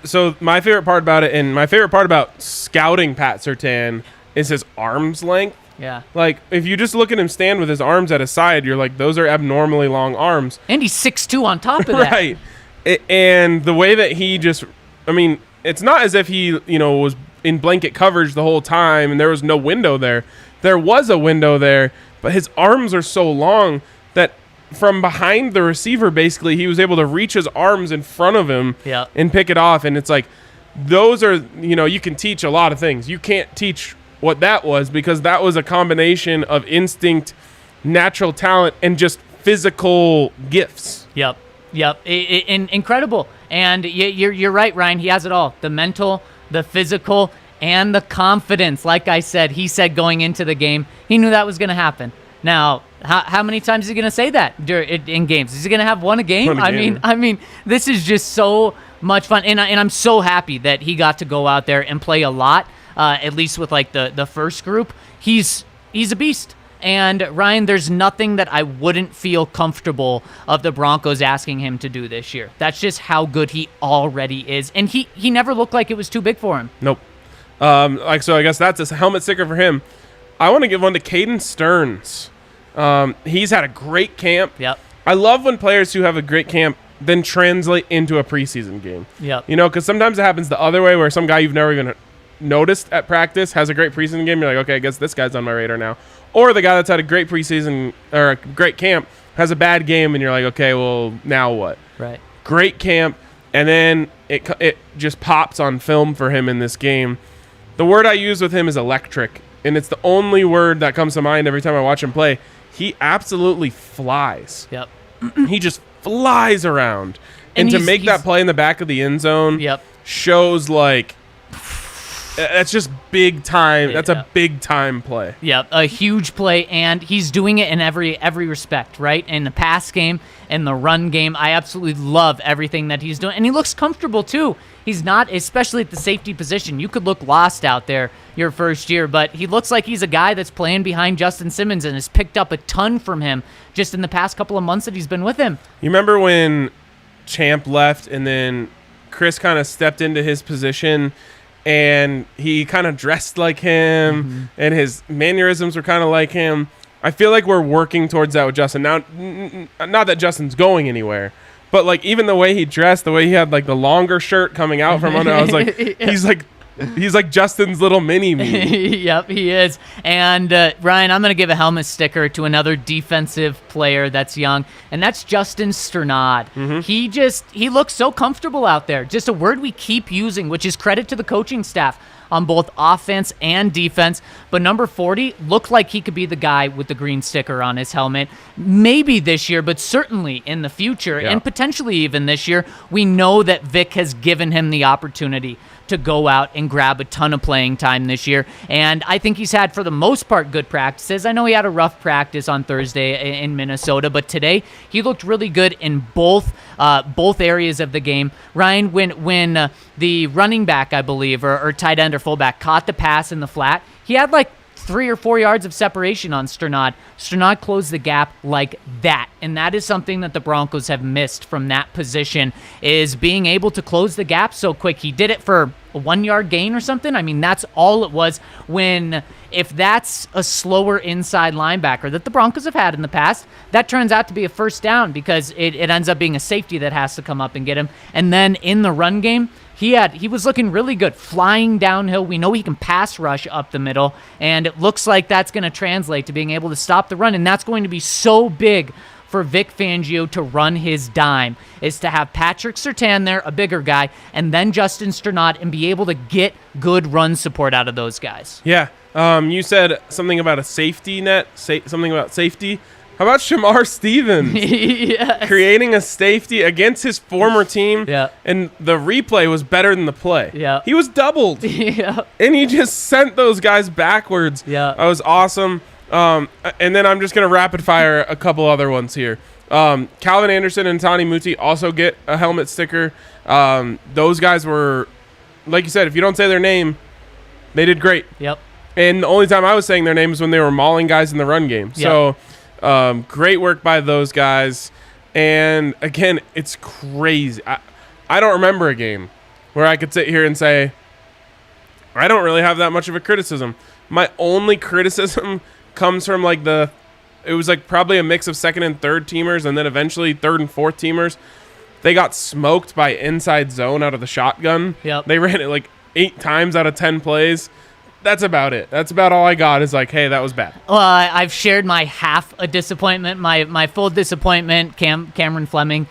So my favorite part about it, and my favorite part about scouting Pat Surtain, is his arm's length. Yeah. Like, if you just look at him stand with his arms at his side, you're like, those are abnormally long arms. And he's 6'2" on top of that. Right. And the way that he just, it's not as if he, was in blanket coverage the whole time and there was no window there. There was a window there, but his arms are so long that from behind the receiver, basically, he was able to reach his arms in front of him and pick it off. And it's like, those are, you can teach a lot of things. You can't teach what that was because that was a combination of instinct, natural talent, and just physical gifts. Yep. Incredible. And you're right, Ryan. He has it all. The mental, the physical, and the confidence. Like I said, he said going into the game, he knew that was going to happen. Now, How many times is he going to say that in games? Is he going to have one a game? One a game. I mean, this is just so much fun, and I'm so happy that he got to go out there and play a lot. At least with like the first group, he's a beast. And Ryan, there's nothing that I wouldn't feel comfortable of the Broncos asking him to do this year. That's just how good he already is, and he never looked like it was too big for him. Nope. So I guess that's a helmet sticker for him. I want to give one to Caden Stearns. He's had a great camp. Yep. I love when players who have a great camp then translate into a preseason game. Yep. Because sometimes it happens the other way where some guy you've never even noticed at practice has a great preseason game. You're like, okay, I guess this guy's on my radar now. Or the guy that's had a great preseason or a great camp has a bad game, and you're like, okay, well, now what? Right. Great camp, and then it just pops on film for him in this game. The word I use with him is electric, and it's the only word that comes to mind every time I watch him play. He absolutely flies. Yep. He just flies around. And to make that play in the back of the end zone shows like that's just big time. That's a big time play. Yep, a huge play, and he's doing it in every respect, right? In the pass game, in the run game, I absolutely love everything that he's doing, and he looks comfortable too. He's not, especially at the safety position. You could look lost out there your first year, but he looks like he's a guy that's playing behind Justin Simmons and has picked up a ton from him just in the past couple of months that he's been with him. You remember when Champ left and then Chris kind of stepped into his position and he kind of dressed like him and his mannerisms were kind of like him? I feel like we're working towards that with Justin. Now, not that Justin's going anywhere, but like even the way he dressed, the way he had like the longer shirt coming out from under, I was like, he's like Justin's little mini-me. Yep, he is. And Ryan, I'm going to give a helmet sticker to another defensive player that's young, and that's Justin Strnad. He looks so comfortable out there. Just a word we keep using, which is credit to the coaching staff on both offense and defense. But number 40 looked like he could be the guy with the green sticker on his helmet. Maybe this year, but certainly in the future, and potentially even this year. We know that Vic has given him the opportunity to go out and grab a ton of playing time this year. And I think he's had, for the most part, good practices. I know he had a rough practice on Thursday in Minnesota, but today he looked really good in both areas of the game. Ryan, when the running back, I believe, or tight end or fullback caught the pass in the flat, he had like 3 or 4 yards of separation on Strnad. Strnad closed the gap like that, and that is something that the Broncos have missed from that position, is being able to close the gap so quick. He did it for a 1 yard gain or something. I mean, that's all it was. If that's a slower inside linebacker that the Broncos have had in the past, that turns out to be a first down because it ends up being a safety that has to come up and get him. And then in the run game, he was looking really good, flying downhill. We know he can pass rush up the middle, and it looks like that's going to translate to being able to stop the run, and that's going to be so big for Vic Fangio to run his dime, is to have Patrick Surtain there, a bigger guy, and then Justin Strnad, and be able to get good run support out of those guys. Yeah. You said something about a safety net, something about safety. How about Shamar Stevens creating a safety against his former team? Yeah. And the replay was better than the play. Yeah. He was doubled. Yeah. And he just sent those guys backwards. Yeah. That was awesome. And then I'm just going to rapid fire a couple other ones here. Calvin Anderson and Tani Muti also get a helmet sticker. Those guys were, like you said, if you don't say their name, they did great. Yep. And the only time I was saying their name is when they were mauling guys in the run game. Yep. So great work by those guys. And again, it's crazy. I don't remember a game where I could sit here and say, I don't really have that much of a criticism. My only criticism comes from it was probably a mix of second and third teamers, and then eventually third and fourth teamers. They got smoked by inside zone out of the shotgun. Yep. They ran it 8 times out of 10 plays. That's about it. That's about all I got is hey, that was bad. Well, I've shared my half a disappointment. My full disappointment, Cameron Fleming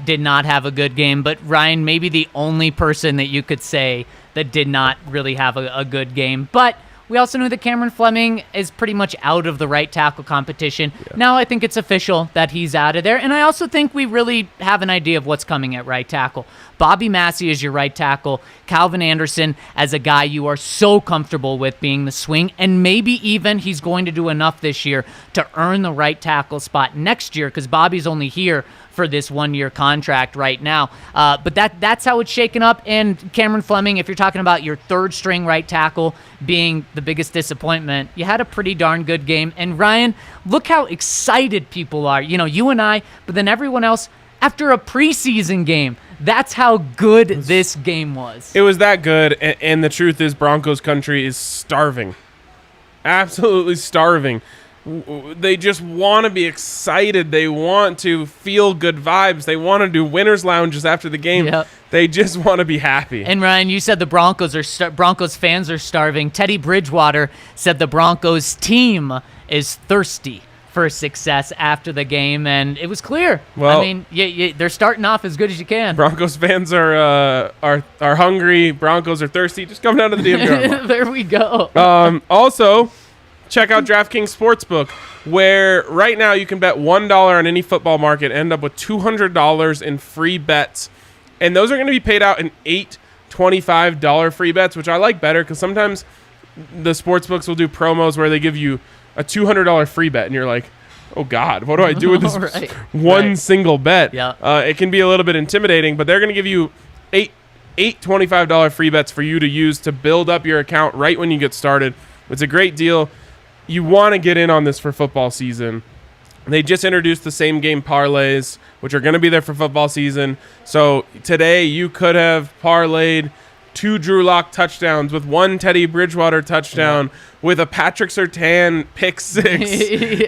did not have a good game. But Ryan, maybe the only person that you could say that did not really have a good game. But we also knew that Cameron Fleming is pretty much out of the right tackle competition. Yeah. Now I think it's official that he's out of there. And I also think we really have an idea of what's coming at right tackle. Bobby Massey as your right tackle, Calvin Anderson as a guy you are so comfortable with being the swing, and maybe even he's going to do enough this year to earn the right tackle spot next year, because Bobby's only here for this 1-year contract right now. But that's how it's shaken up. And Cameron Fleming, if you're talking about your third string right tackle being the biggest disappointment, you had a pretty darn good game. And Ryan, look how excited people are. You and I, but then everyone else after a preseason game. That's how good this game was. It was that good, and the truth is Broncos Country is starving. Absolutely starving. They just want to be excited. They want to feel good vibes. They want to do winners lounges after the game. Yep. They just want to be happy. And Ryan, you said the Broncos fans are starving. Teddy Bridgewater said the Broncos team is thirsty for success after the game, and it was clear. Well, I mean, they're starting off as good as you can. Broncos fans are hungry. Broncos are thirsty. Just come down to the DNVR Bar. There we go. Also, check out DraftKings Sportsbook, where right now you can bet $1 on any football market, end up with $200 in free bets. And those are going to be paid out in 8 $25 free bets, which I like better because sometimes the sportsbooks will do promos where they give you a $200 free bet, and you're like, oh, God, what do I do with this one single bet? Yeah. It can be a little bit intimidating, but they're going to give you eight $25 free bets for you to use to build up your account right when you get started. It's a great deal. You want to get in on this for football season. They just introduced the same game parlays, which are going to be there for football season. So today you could have parlayed 2 Drew Lock touchdowns with 1 Teddy Bridgewater touchdown with a Patrick Surtain pick 6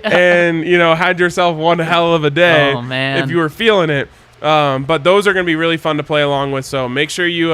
and, had yourself one hell of a day if you were feeling it. But those are going to be really fun to play along with. So make sure you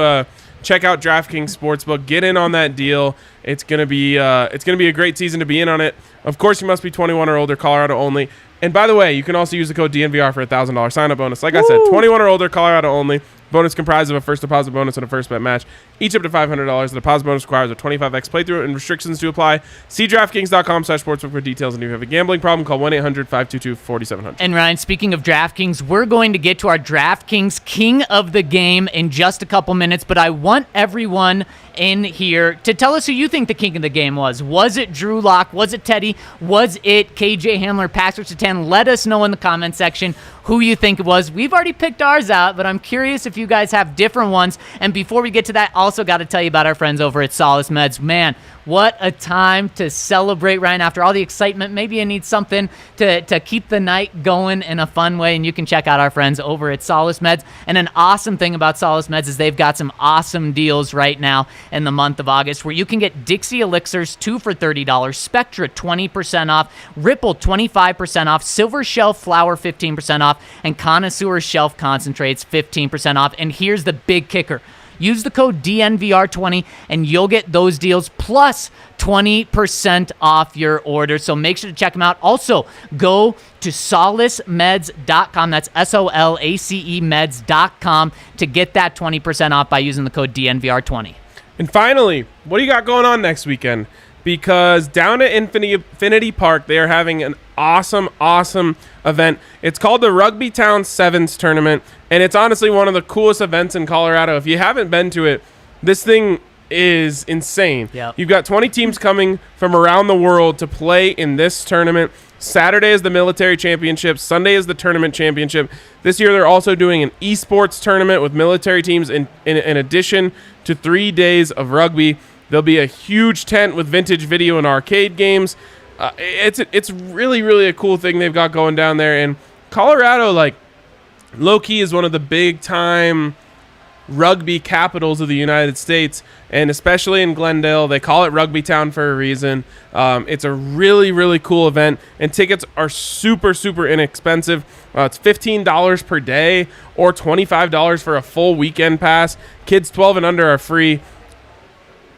check out DraftKings Sportsbook. Get in on that deal. It's going to be a great season to be in on it. Of course, you must be 21 or older, Colorado only. And by the way, you can also use the code DNVR for a $1,000 sign-up bonus. Like I said, 21 or older, Colorado only. Bonus comprised of a first deposit bonus and a first bet match, each up to $500. The deposit bonus requires a 25x playthrough and restrictions to apply. See DraftKings.com/sportsbook for details. And if you have a gambling problem, call 1-800-522-4700. And Ryan, speaking of DraftKings, we're going to get to our DraftKings King of the Game in just a couple minutes, but I want everyone in here to tell us who you think the King of the Game was. Was it Drew Lock? Was it Teddy? Was it KJ Hamler, Patrick Surtain? Let us know in the comment section who you think it was. We've already picked ours out, but I'm curious if you guys have different ones. And before we get to that, also got to tell you about our friends over at Solace Meds. Man, what a time to celebrate, Ryan. After all the excitement, maybe you need something to keep the night going in a fun way, and you can check out our friends over at Solace Meds. And an awesome thing about Solace Meds is they've got some awesome deals right now in the month of August where you can get Dixie Elixirs 2 for $30, Spectra 20% off, Ripple 25% off, Silver Shelf Flower 15% off, and Connoisseur Shelf Concentrates 15% off. And here's the big kicker. Use the code DNVR20 and you'll get those deals plus 20% off your order. So make sure to check them out. Also, go to solacemeds.com. That's SOLACE meds.com to get that 20% off by using the code DNVR20. And finally, what do you got going on next weekend? Because down at Infinity Park, they are having an awesome event. It's called the Rugby Town Sevens Tournament, and it's honestly one of the coolest events in Colorado. If you haven't been to it, this thing is insane. Yep. You've got 20 teams coming from around the world to play in this tournament. Saturday is the military championship. Sunday is the tournament championship. This year they're also doing an esports tournament with military teams in addition to 3 days of rugby. There'll be a huge tent with vintage video and arcade games. It's really a cool thing they've got going down there. And Colorado, like, low-key is one of the big-time rugby capitals of the United States, and especially in Glendale. They call it Rugby Town for a reason. It's a really cool event, and tickets are super inexpensive. It's $15 per day or $25 for a full weekend pass. Kids 12 and under are free.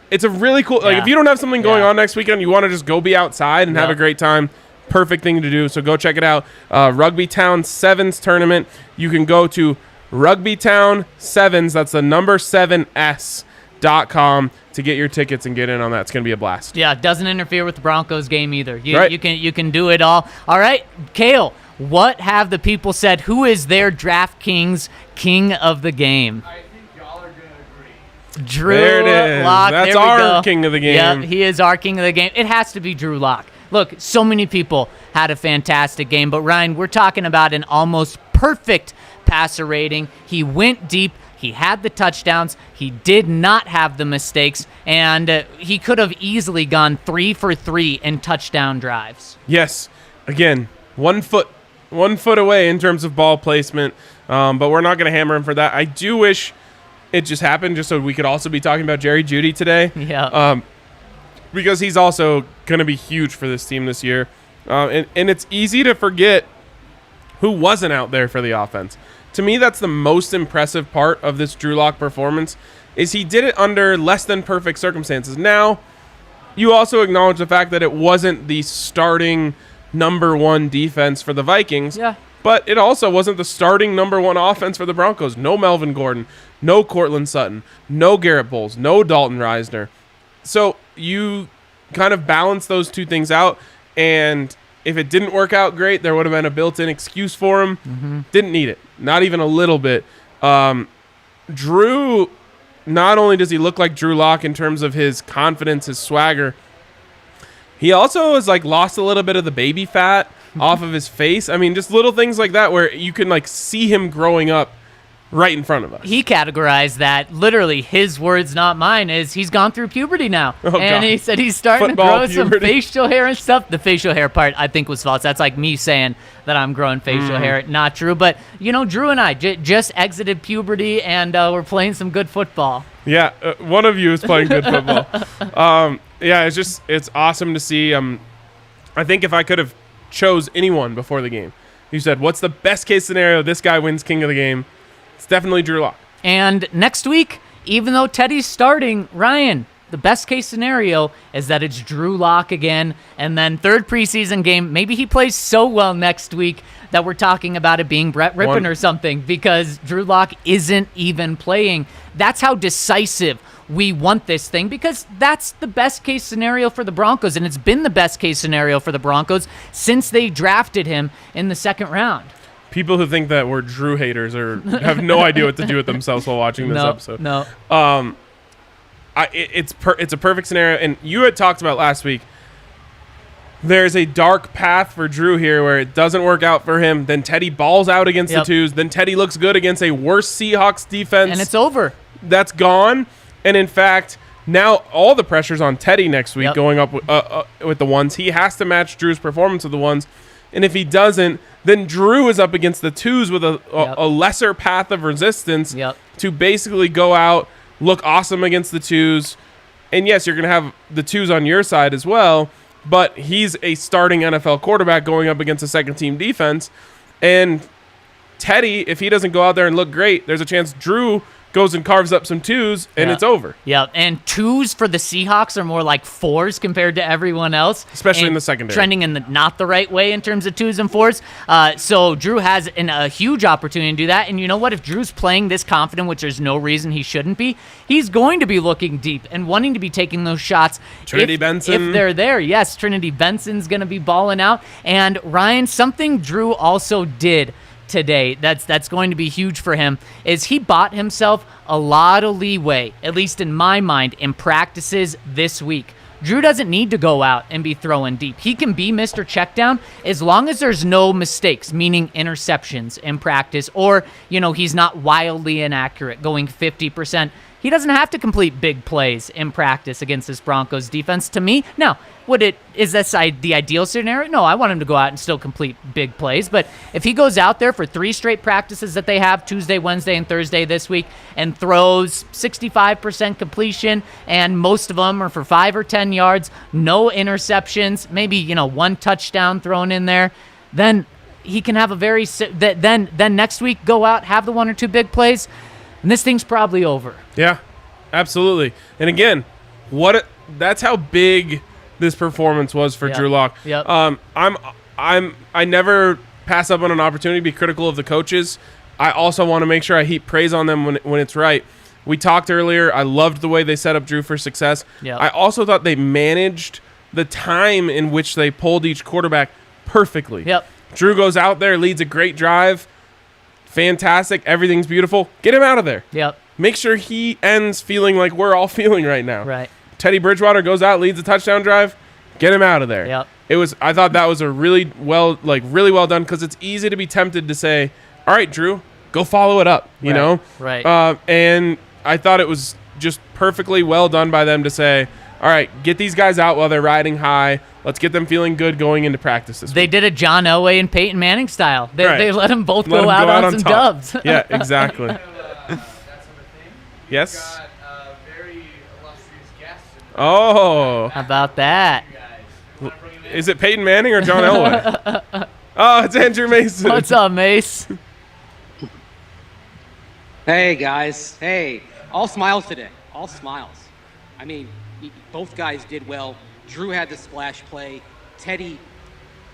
It's a really cool, like, if you don't have something going on next weekend, you want to just go be outside and have a great time, perfect thing to do. So go check it out. Rugby Town Sevens Tournament. You can go to Rugbytown Sevens, that's the number 7s.com to get your tickets and get in on that. It's going to be a blast. Yeah, it doesn't interfere with the Broncos game either. You can do it all. All right, Kale, what have the people said? Who is their DraftKings King of the Game? I think Drew There it is. Lock. That's there we our go. king of the game. Yeah, he is our king of the game. It has to be Drew Lock. Look, so many people had a fantastic game, but Ryan, we're talking about an almost perfect passer rating. He went deep. He had the touchdowns. He did not have the mistakes, and he could have easily gone 3 for 3 in touchdown drives. Yes. Again, 1 foot away in terms of ball placement, but we're not going to hammer him for that. I do wish it just happened just so we could also be talking about Jerry Jeudy today. Yeah. Because he's also going to be huge for this team this year. And it's easy to forget who wasn't out there for the offense. To me, that's the most impressive part of this Drew Lock performance, is he did it under less than perfect circumstances. Now, you also acknowledge the fact that it wasn't the starting number one defense for the Vikings. Yeah. But it also wasn't the starting number one offense for the Broncos. No Melvin Gordon, no Cortland Sutton, no Garrett Bowles, no Dalton Reisner. So you kind of balance those two things out, and if it didn't work out great, there would have been a built-in excuse for him. Mm-hmm. Didn't need it. Not even a little bit. Drew, not only does he look like Drew Lock in terms of his confidence, his swagger, he also has lost a little bit of the baby fat off of his face. I mean, just little things like that where you can see him growing up right in front of us. He categorized that, literally, his words, not mine, is he's gone through puberty now. Oh, and God. he said he's starting Football to grow puberty. some facial hair and stuff. The facial hair part, I think, was false. That's like me saying that I'm growing facial hair. Not true. But, Drew and I just exited puberty, and we're playing some good football. Yeah, one of you is playing good football. Yeah, it's awesome to see. I think if I could have chose anyone before the game, you said, what's the best case scenario? This guy wins king of the game. It's definitely Drew Lock. And next week, even though Teddy's starting, Ryan, the best case scenario is that it's Drew Lock again. And then third preseason game, maybe he plays so well next week that we're talking about it being Brett Rippon or something, because Drew Lock isn't even playing. That's how decisive we want this thing, because that's the best case scenario for the Broncos, and it's been the best case scenario for the Broncos since they drafted him in the second round. People who think that we're Drew haters or have no idea what to do with themselves while watching this episode. No. It's a perfect scenario, and you had talked about last week. There's a dark path for Drew here where it doesn't work out for him. Then Teddy balls out against the twos. Then Teddy looks good against a worse Seahawks defense. And it's over. That's gone. And in fact, now all the pressure's on Teddy next week going up with the ones. He has to match Drew's performance with the ones. And if he doesn't, then Drew is up against the twos with a lesser path of resistance to basically go out, look awesome against the twos. And yes, you're going to have the twos on your side as well, but he's a starting NFL quarterback going up against a second-team defense. And Teddy, if he doesn't go out there and look great, there's a chance Drew goes and carves up some twos, and it's over. Yeah, and twos for the Seahawks are more like fours compared to everyone else. Especially in the secondary. Trending in not the right way in terms of twos and fours. So Drew has a huge opportunity to do that. And you know what? If Drew's playing this confident, which there's no reason he shouldn't be, he's going to be looking deep and wanting to be taking those shots. Trinity Benson. If they're there, yes, Trinity Benson's going to be balling out. And Ryan, something Drew also did today that's going to be huge for him is he bought himself a lot of leeway, at least in my mind, in practices this week. Drew doesn't need to go out and be throwing deep. He can be Mr. Checkdown as long as there's no mistakes, meaning interceptions in practice, or, he's not wildly inaccurate, going 50%. He doesn't have to complete big plays in practice against this Broncos defense. To me, now, is this the ideal scenario? No, I want him to go out and still complete big plays. But if he goes out there for 3 straight practices that they have, Tuesday, Wednesday, and Thursday this week, and throws 65% completion, and most of them are for 5 or 10 yards, no interceptions, maybe, 1 touchdown thrown in there, then he can have then next week go out, have the 1 or 2 big plays, and this thing's probably over. Yeah, absolutely. And again, that's how big this performance was for Drew Lock. Yep. I never pass up on an opportunity to be critical of the coaches. I also want to make sure I heap praise on them when it's right. We talked earlier. I loved the way they set up Drew for success. Yep. I also thought they managed the time in which they pulled each quarterback perfectly. Yep. Drew goes out there, leads a great drive. Fantastic. Everything's beautiful. Get him out of there. Yep. make sure he ends feeling like we're all feeling right now. Right. Teddy Bridgewater goes out, leads a touchdown drive, get him out of there. Yep. I thought that was a really well done, because it's easy to be tempted to say, all right, Drew, go follow it up, you know? Right. And I thought it was just perfectly well done by them to say, all right, get these guys out while they're riding high. Let's get them feeling good going into practice this They week. did a John Elway and Peyton Manning style. They, Right. they let them both Let go 'em out on some top. dubs. Yeah, exactly. That's on the thing. Yes? Got a very illustrious guest. Oh, How about that? You guys. Wanna bring him in? is it Peyton Manning or John Elway? Oh, it's Andrew Mason. What's up, Mace? Hey guys, hey, all smiles today, all smiles. I mean, both guys did well. Drew had the splash play. Teddy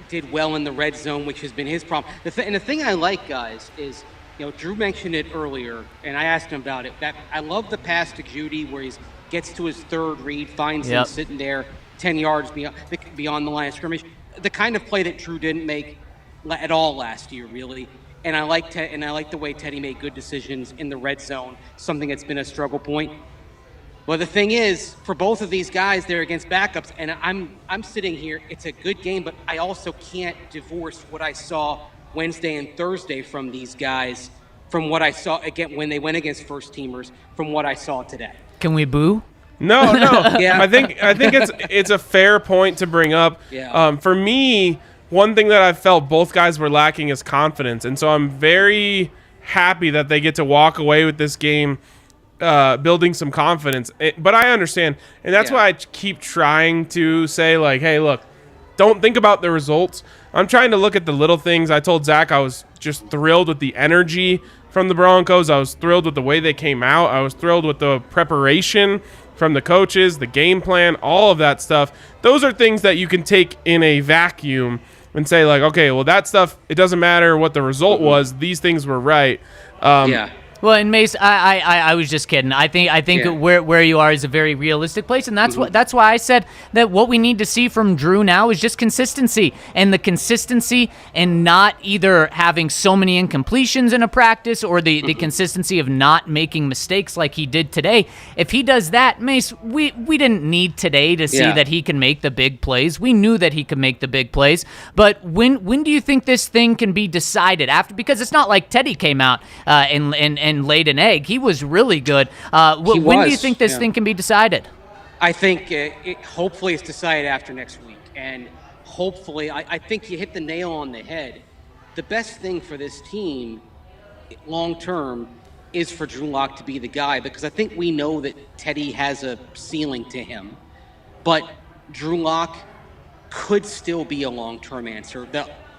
did well in the red zone, which has been his problem. And the thing I like, guys, is, Drew mentioned it earlier, and I asked him about it. That I love the pass to Judy where he gets to his third read, finds him sitting there 10 yards beyond the line of scrimmage. The kind of play that Drew didn't make at all last year, really. And I like the way Teddy made good decisions in the red zone, something that's been a struggle point. Well, the thing is, for both of these guys, they're against backups, and I'm sitting here. It's a good game, but I also can't divorce what I saw Wednesday and Thursday from these guys, from what I saw again when they went against first teamers, from what I saw today. Can we boo? No. Yeah. I think it's a fair point to bring up. Yeah. For me, one thing that I felt both guys were lacking is confidence, and so I'm very happy that they get to walk away with this game building some confidence. But I understand, and that's why I keep trying to say, like, hey, look, don't think about the results. I'm trying to look at the little things. I told Zach I was just thrilled with the energy from the Broncos. I was thrilled with the way they came out. I was thrilled with the preparation from the coaches, the game plan, all of that stuff. Those are things that you can take in a vacuum and say, like, okay, well, that stuff, it doesn't matter what the result was. These things were right. Yeah. Well, and Mace, I was just kidding. I think where you are is a very realistic place, and that's why I said that what we need to see from Drew now is just consistency, and the consistency and not either having so many incompletions in a practice or the consistency of not making mistakes like he did today. If he does that, Mace, we didn't need today to see that he can make the big plays. We knew that he could make the big plays, but when do you think this thing can be decided after? Because it's not like Teddy came out and laid an egg. He was really good. When do you think this thing can be decided? I think hopefully it's decided after next week. And hopefully, I think you hit the nail on the head. The best thing for this team long term is for Drew Lock to be the guy, because I think we know that Teddy has a ceiling to him. But Drew Lock could still be a long-term answer.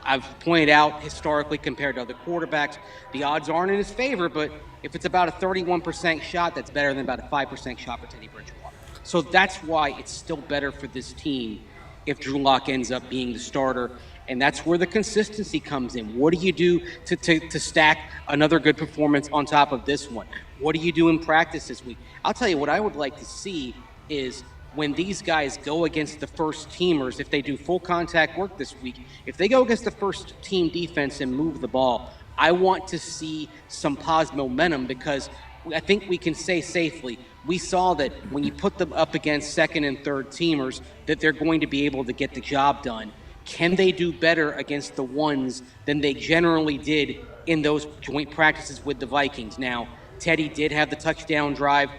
I've pointed out historically compared to other quarterbacks, the odds aren't in his favor, but if it's about a 31% shot, that's better than about a 5% shot for Teddy Bridgewater. So that's why it's still better for this team if Drew Lock ends up being the starter, and that's where the consistency comes in. What do you do to stack another good performance on top of this one? What do you do in practice this week? I'll tell you what I would like to see is when these guys go against the first teamers, if they do full contact work this week, if they go against the first team defense and move the ball, I want to see some positive momentum, because I think we can say safely, we saw that when you put them up against second and third teamers, that they're going to be able to get the job done. Can they do better against the ones than they generally did in those joint practices with the Vikings? Now, Teddy did have the touchdown drive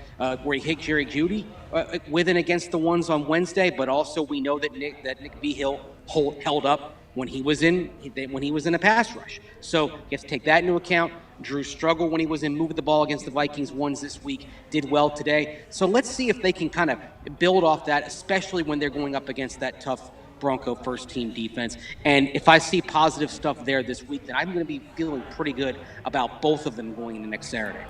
where he hit Jerry Jeudy with and against the ones on Wednesday, but also we know that Nick Vigil held up when he was in a pass rush. So you have to take that into account. Drew struggled when he was in moving the ball against the Vikings ones this week, did well today. So let's see if they can kind of build off that, especially when they're going up against that tough Bronco first-team defense. And if I see positive stuff there this week, then I'm going to be feeling pretty good about both of them going into next Saturday.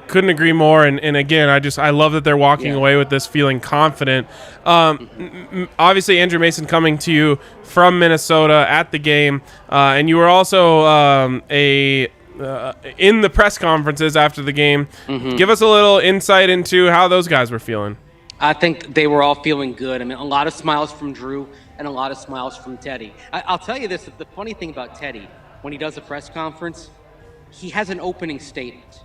Couldn't agree more, and again, I love that they're walking away with this feeling confident. Obviously, Andrew Mason coming to you from Minnesota at the game, and you were also in the press conferences after the game. Mm-hmm. Give us a little insight into how those guys were feeling. I think they were all feeling good. I mean, a lot of smiles from Drew and a lot of smiles from Teddy. I'll tell you this, the funny thing about Teddy, when he does a press conference, he has an opening statement.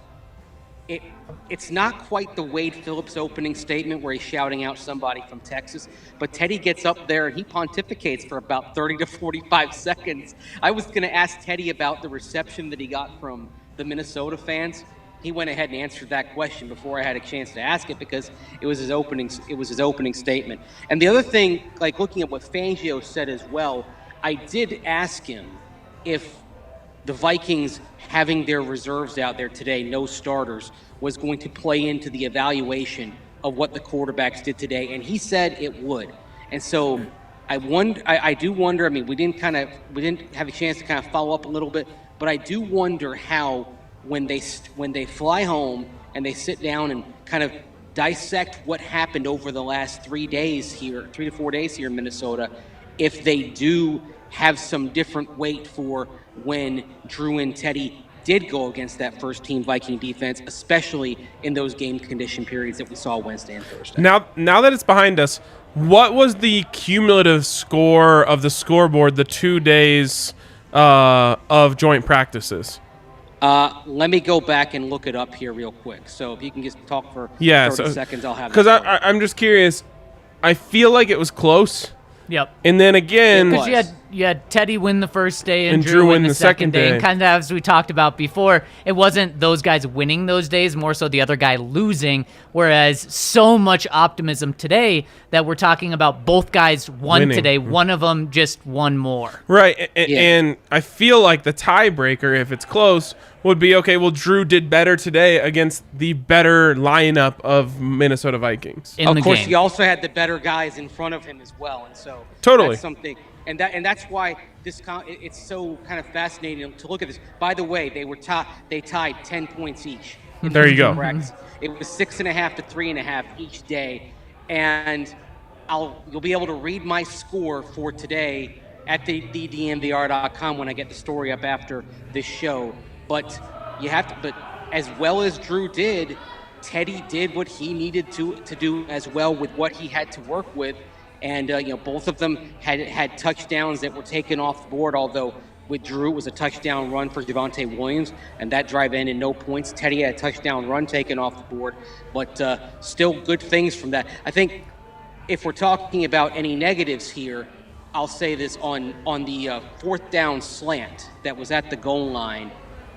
it's not quite the Wade Phillips opening statement where he's shouting out somebody from Texas, but Teddy gets up there and he pontificates for about 30 to 45 seconds. I was going to ask Teddy about the reception that he got from the Minnesota fans. He went ahead and answered that question before I had a chance to ask it because it was his opening statement. And the other thing, like looking at what Fangio said as well, I did ask him if the Vikings having their reserves out there today, no starters, was going to play into the evaluation of what the quarterbacks did today, and he said it would. And so I do wonder. I mean, we didn't have a chance to kind of follow up a little bit, but I do wonder how when they fly home and they sit down and kind of dissect what happened over the last 3 to 4 days here in Minnesota, if they do have some different weight for when Drew and Teddy did go against that first-team Viking defense, especially in those game condition periods that we saw Wednesday and Thursday. Now that it's behind us, what was the cumulative score of the scoreboard the 2 days of joint practices? Let me go back and look it up here real quick. So if you can just talk for 30 seconds, I'll have it. Because I'm just curious. I feel like it was close. Yep. And then again, because you had Teddy win the first day and Drew win the second day. And kind of as we talked about before, it wasn't those guys winning those days, more so the other guy losing, whereas so much optimism today that we're talking about both guys won winning today. One of them just won more. Right. And I feel like the tiebreaker, if it's close, would be, okay, well, Drew did better today against the better lineup of Minnesota Vikings. Of course, he also had the better guys in front of him as well. And so totally. That's something. And that's why it's so kind of fascinating to look at this. By the way, they tied 10 points each. There you go. It was 6.5 to 3.5 each day, and you'll be able to read my score for today at the DNVR.com when I get the story up after this show. But but as well as Drew did, Teddy did what he needed to do as well with what he had to work with. And, both of them had touchdowns that were taken off the board, although with Drew it was a touchdown run for Javonte Williams, and that drive ended in no points. Teddy had a touchdown run taken off the board, but still good things from that. I think if we're talking about any negatives here, I'll say this on the fourth down slant that was at the goal line,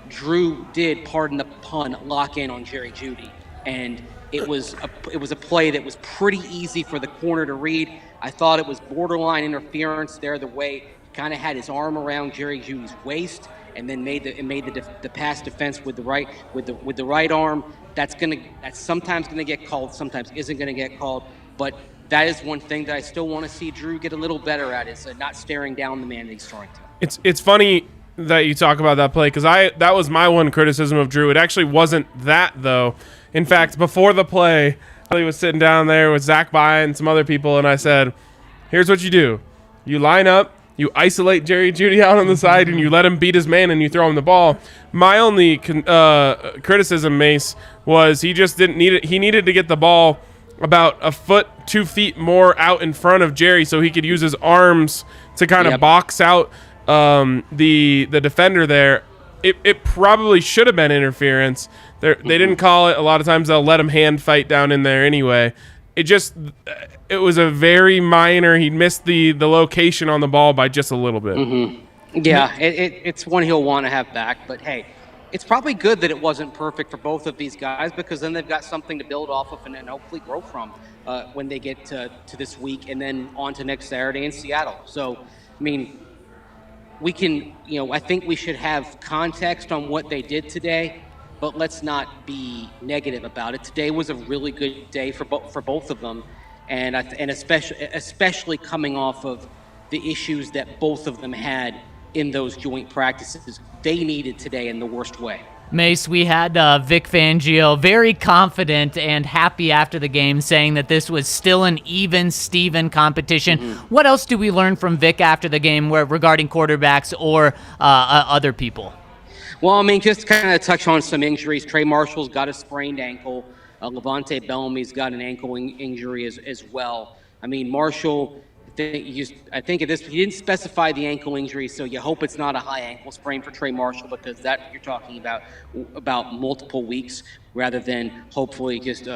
Drew did, pardon the pun, lock in on Jerry Jeudy. And it was a play that was pretty easy for the corner to read. I thought it was borderline interference there, the way he kind of had his arm around Jerry Jeudy's waist and then made the pass defense with the right arm. That's sometimes gonna get called, sometimes isn't gonna get called. But that is one thing that I still want to see Drew get a little better at, is not staring down the man that he's throwing to. It's funny that you talk about that play, because that was my one criticism of Drew. It actually wasn't that, though. In fact, before the play, I was sitting down there with Zach Bye and some other people, and I said, here's what you do. You line up, you isolate Jerry Jeudy out on the side, and you let him beat his man, and you throw him the ball. My only criticism, Mace, was he just didn't need it. He needed to get the ball about a foot, 2 feet more out in front of Jerry so he could use his arms to kind of box out the defender there. It probably should have been interference. They didn't call it. A lot of times they'll let him hand fight down in there anyway. It was a very minor. He missed the location on the ball by just a little bit. Mm-hmm. Yeah, it's one he'll want to have back. But hey, it's probably good that it wasn't perfect for both of these guys, because then they've got something to build off of and then hopefully grow from when they get to this week and then on to next Saturday in Seattle. So, I mean, we can, I think we should have context on what they did today, but let's not be negative about it. Today was a really good day for both of them, and especially coming off of the issues that both of them had in those joint practices. They needed today in the worst way. Mace, we had Vic Fangio very confident and happy after the game, saying that this was still an even Steven competition. Mm-hmm. What else do we learn from Vic after the game regarding quarterbacks or other people? Well, I mean, just kind of touch on some injuries. Trey Marshall's got a sprained ankle. Levante Bellamy's got an ankle injury as well. I mean, Marshall, I think at this he didn't specify the ankle injury, so you hope it's not a high ankle sprain for Trey Marshall, because that you're talking about multiple weeks rather than hopefully just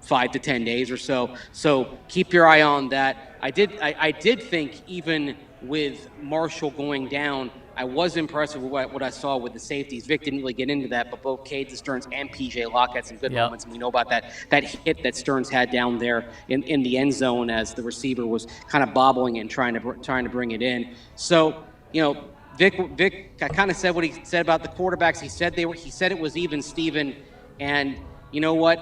5 to 10 days or so. So keep your eye on that. I did think even with Marshall going down, I was impressed with what I saw with the safeties. Vic didn't really get into that, but both Cade Stearns and PJ Locke had some good moments, and we know about that hit that Stearns had down there in the end zone as the receiver was kind of bobbling and trying to bring it in. So, Vic kind of said what he said about the quarterbacks. He said it was even Steven, and you know what?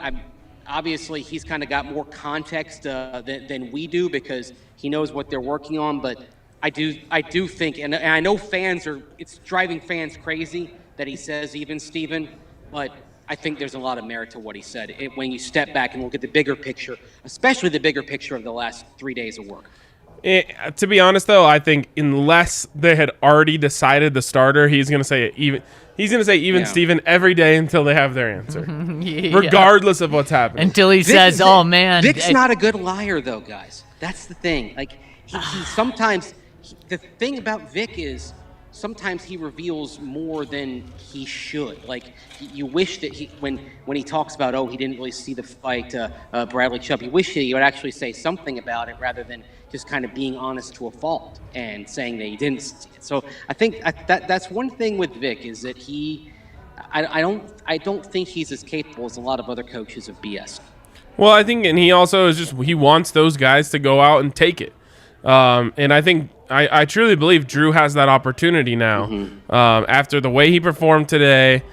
Obviously he's kind of got more context than we do because he knows what they're working on, but I do think, and I know it's driving fans crazy that he says even Steven, but I think there's a lot of merit to what he said when you step back and look at the bigger picture, especially the bigger picture of the last 3 days of work. To be honest, though, I think unless they had already decided the starter, he's going to say even. He's going to say even Steven every day until they have their answer, regardless of what's happening. Until he says, "Oh man." Vic's not a good liar, though, guys. That's the thing. Like he sometimes. The thing about Vic is sometimes he reveals more than he should. Like you wish that when he talks about, he didn't really see the fight, Bradley Chubb, you wish he would actually say something about it rather than just kind of being honest to a fault and saying that he didn't see it. So I think that's one thing with Vic is that I don't think he's as capable as a lot of other coaches of BS. Well, I think, and he also is he wants those guys to go out and take it. And I think I truly believe Drew has that opportunity now. After the way he performed today,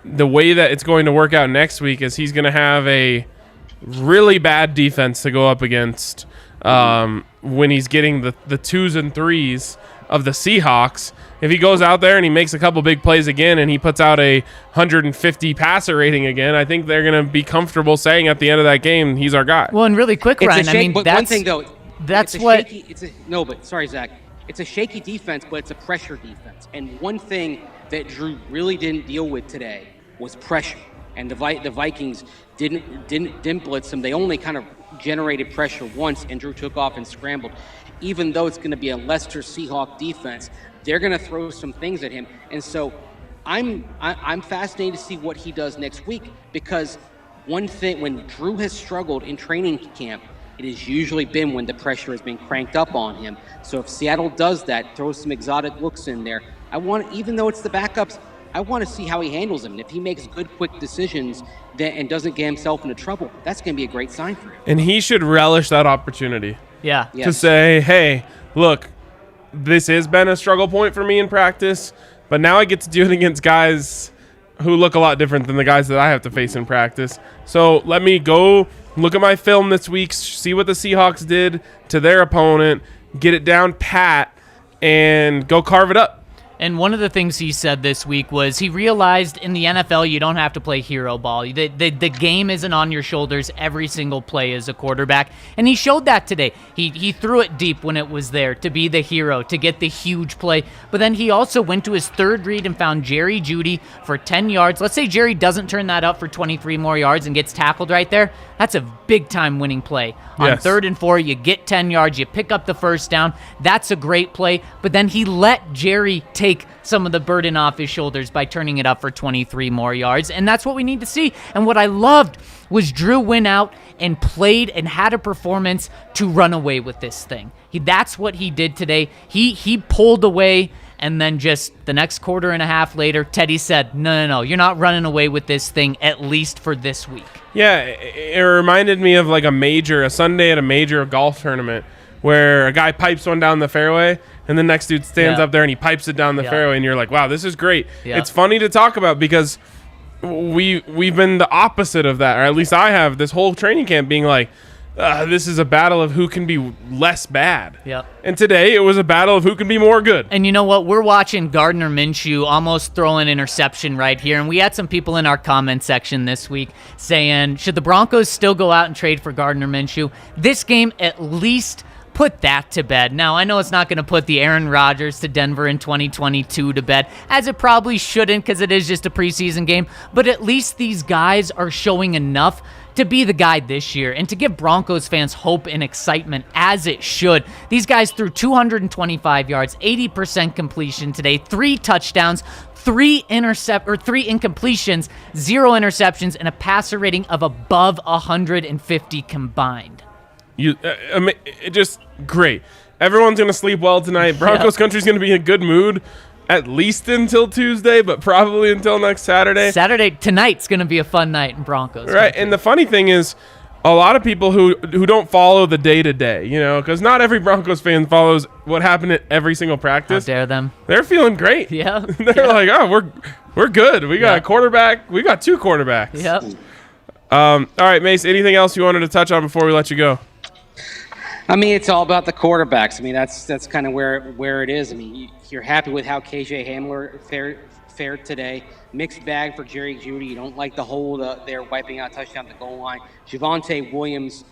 the way that it's going to work out next week is he's going to have a really bad defense to go up against when he's getting the 2s and 3s of the Seahawks. If he goes out there and he makes a couple big plays again and he puts out a 150 passer rating again, I think they're going to be comfortable saying at the end of that game, he's our guy. Well, and really quick, Ryan, but one thing, though, sorry, Zach. It's a shaky defense, but it's a pressure defense. And one thing that Drew really didn't deal with today was pressure. And the Vikings didn't blitz them. They only kind of generated pressure once, and Drew took off and scrambled. Even though it's going to be a Leicester Seahawk defense, they're going to throw some things at him. And so I'm fascinated to see what he does next week, because one thing, when Drew has struggled in training camp, it has usually been when the pressure has been cranked up on him. So if Seattle does that, throws some exotic looks in there, even though it's the backups, I want to see how he handles them. And if he makes good, quick decisions and doesn't get himself into trouble, that's going to be a great sign for him. And he should relish that opportunity. Yeah. To say, hey, look, this has been a struggle point for me in practice, but now I get to do it against guys who look a lot different than the guys that I have to face in practice. So let me go look at my film this week, see what the Seahawks did to their opponent, get it down pat, and go carve it up. And one of the things he said this week was he realized in the NFL you don't have to play hero ball. The game isn't on your shoulders every single play as a quarterback. And he showed that today. He threw it deep when it was there to be the hero, to get the huge play. But then he also went to his third read and found Jerry Jeudy for 10 yards. Let's say Jerry doesn't turn that up for 23 more yards and gets tackled right there. That's a big-time winning play. On 3rd and 4, you get 10 yards, you pick up the first down. That's a great play. But then he let Jerry take some of the burden off his shoulders by turning it up for 23 more yards. And that's what we need to see. And what I loved was Drew went out and played and had a performance to run away with this thing. That's what he did today. He pulled away. And then just the next quarter and a half later, Teddy said, no, you're not running away with this thing, at least for this week. Yeah, it reminded me of like a Sunday at a major golf tournament where a guy pipes one down the fairway and the next dude stands up there and he pipes it down the fairway and you're like, wow, this is great. Yeah. It's funny to talk about because we've been the opposite of that, or at least I have this whole training camp being like, this is a battle of who can be less bad. Yep. And today it was a battle of who can be more good. And you know what? We're watching Gardner Minshew almost throw an interception right here. And we had some people in our comment section this week saying, should the Broncos still go out and trade for Gardner Minshew? This game at least put that to bed. Now, I know it's not going to put the Aaron Rodgers to Denver in 2022 to bed, as it probably shouldn't because it is just a preseason game. But at least these guys are showing enough to be the guy this year and to give Broncos fans hope and excitement as it should. These guys threw 225 yards, 80% completion today, 3 touchdowns, 3 incompletions, 0 interceptions, and a passer rating of above 150 combined. Just great. Everyone's going to sleep well tonight. Broncos Country's going to be in a good mood at least until Tuesday, but probably until next Saturday. Tonight's going to be a fun night in Broncos Right, Country. and the funny thing is, a lot of people who don't follow the day-to-day, because not every Broncos fan follows what happened at every single practice. How dare them. They're feeling great. Yeah. They're like, oh, we're good. We got a quarterback. We got 2 quarterbacks. Yep. All right, Mace, anything else you wanted to touch on before we let you go? I mean, it's all about the quarterbacks. I mean, that's kind of where it is. I mean, you're happy with how KJ Hamler fared today. Mixed bag for Jerry Jeudy. You don't like the hold there, wiping out touchdown at the goal line. Javonte Williams,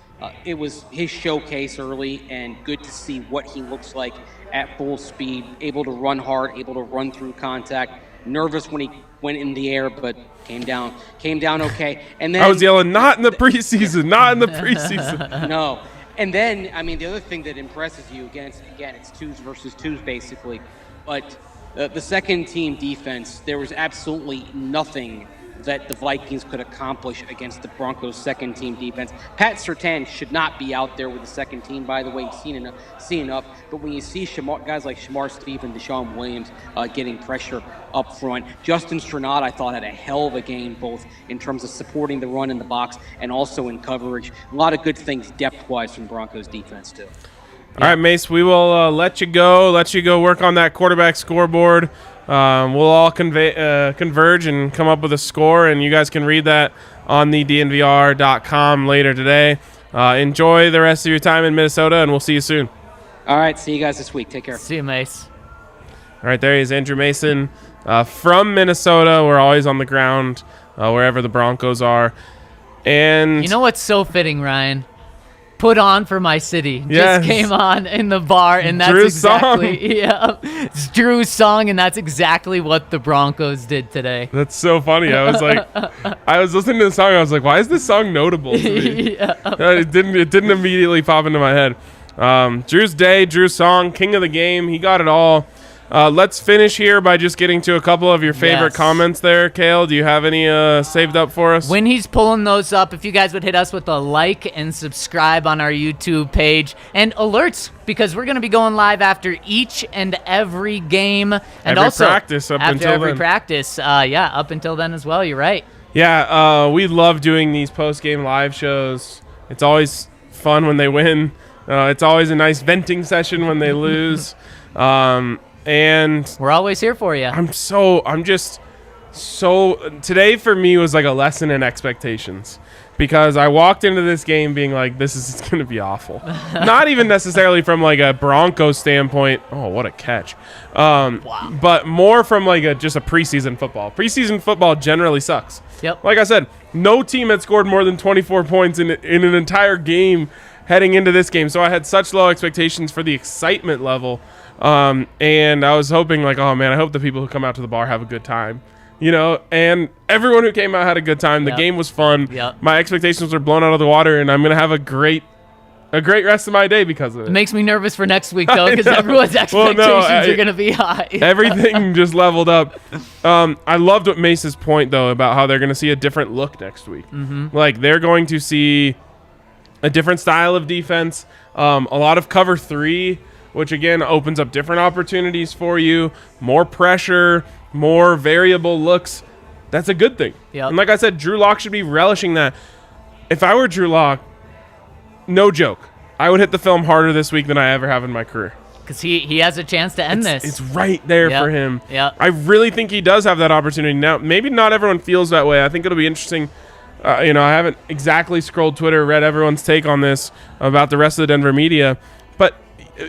it was his showcase early, and good to see what he looks like at full speed, able to run hard, able to run through contact. Nervous when he went in the air, but came down okay. And then I was yelling, not in the preseason, not in the preseason. No. And then, I mean, the other thing that impresses you, again, it's 2s versus 2s basically, but the second team defense, there was absolutely nothing that the Vikings could accomplish against the Broncos' second team defense. Pat Surtain should not be out there with the second team, by the way. Seen enough. But when you see guys like Shamar Stevens, Deshaun Williams getting pressure up front, Justin Strnad, I thought, had a hell of a game, both in terms of supporting the run in the box and also in coverage. A lot of good things depth-wise from Broncos defense, too. All right, Mace, we will let you go work on that quarterback scoreboard. We'll all converge and come up with a score, and you guys can read that on the DNVR.com later today. Enjoy the rest of your time in Minnesota, and we'll see you soon. All right, see you guys this week. Take care. See you, Mace. All right, there he is, Andrew Mason from Minnesota. We're always on the ground wherever the Broncos are. And you know what's so fitting, Ryan? Put On For My City Yes. just came on in the bar, and that's Drew's song. it's Drew's song, and that's exactly what the Broncos did today. That's so funny. I was like, I was listening to the song. I was like, why is this song notable to me? It didn't immediately pop into my head. Drew's day, Drew's song, king of the game. He got it all. Let's finish here by just getting to a couple of your favorite Yes. comments there. Kale, do you have any saved up for us? When he's pulling those up, if you guys would hit us with a like and subscribe on our YouTube page and alerts, because we're going to be going live after each and every game. And Every also practice up after until every then. practice. Up until then as well. You're right. Yeah, we love doing these post-game live shows. It's always fun when they win. It's always a nice venting session when they lose. And We're always here for you. today for me was like a lesson in expectations, because I walked into this game being like, this is going to be awful. Not even necessarily from like a Broncos standpoint. Oh, what a catch. But more from like just a preseason football. Preseason football generally sucks. Yep. Like I said, no team had scored more than 24 points in an entire game heading into this game. So I had such low expectations for the excitement level. And I was hoping like, oh man, I hope the people who come out to the bar have a good time, and everyone who came out had a good time. The game was fun. Yep. My expectations were blown out of the water, and I'm going to have a great rest of my day because of it. It makes me nervous for next week, though, because everyone's expectations are going to be high. Everything just leveled up. I loved what Mace's point, though, about how they're going to see a different look next week. Mm-hmm. Like, they're going to see a different style of defense, a lot of cover 3, which, again, opens up different opportunities for you, more pressure, more variable looks. That's a good thing. Yep. And like I said, Drew Lock should be relishing that. If I were Drew Lock, no joke, I would hit the film harder this week than I ever have in my career. Because he has a chance to end this. It's right there for him. Yep. I really think he does have that opportunity. Now, maybe not everyone feels that way. I think it'll be interesting. I haven't exactly scrolled Twitter, read everyone's take on this about the rest of the Denver media. But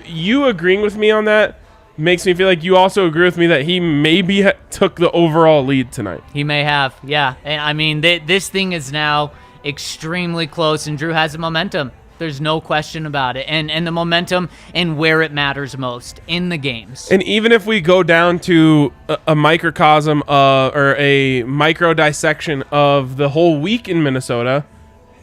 you agreeing with me on that makes me feel like you also agree with me that he maybe took the overall lead tonight. He may have, yeah. And I mean, this thing is now extremely close, and Drew has the momentum. There's no question about it. And the momentum and where it matters most in the games. And even if we go down to a microcosm or a micro dissection of the whole week in Minnesota,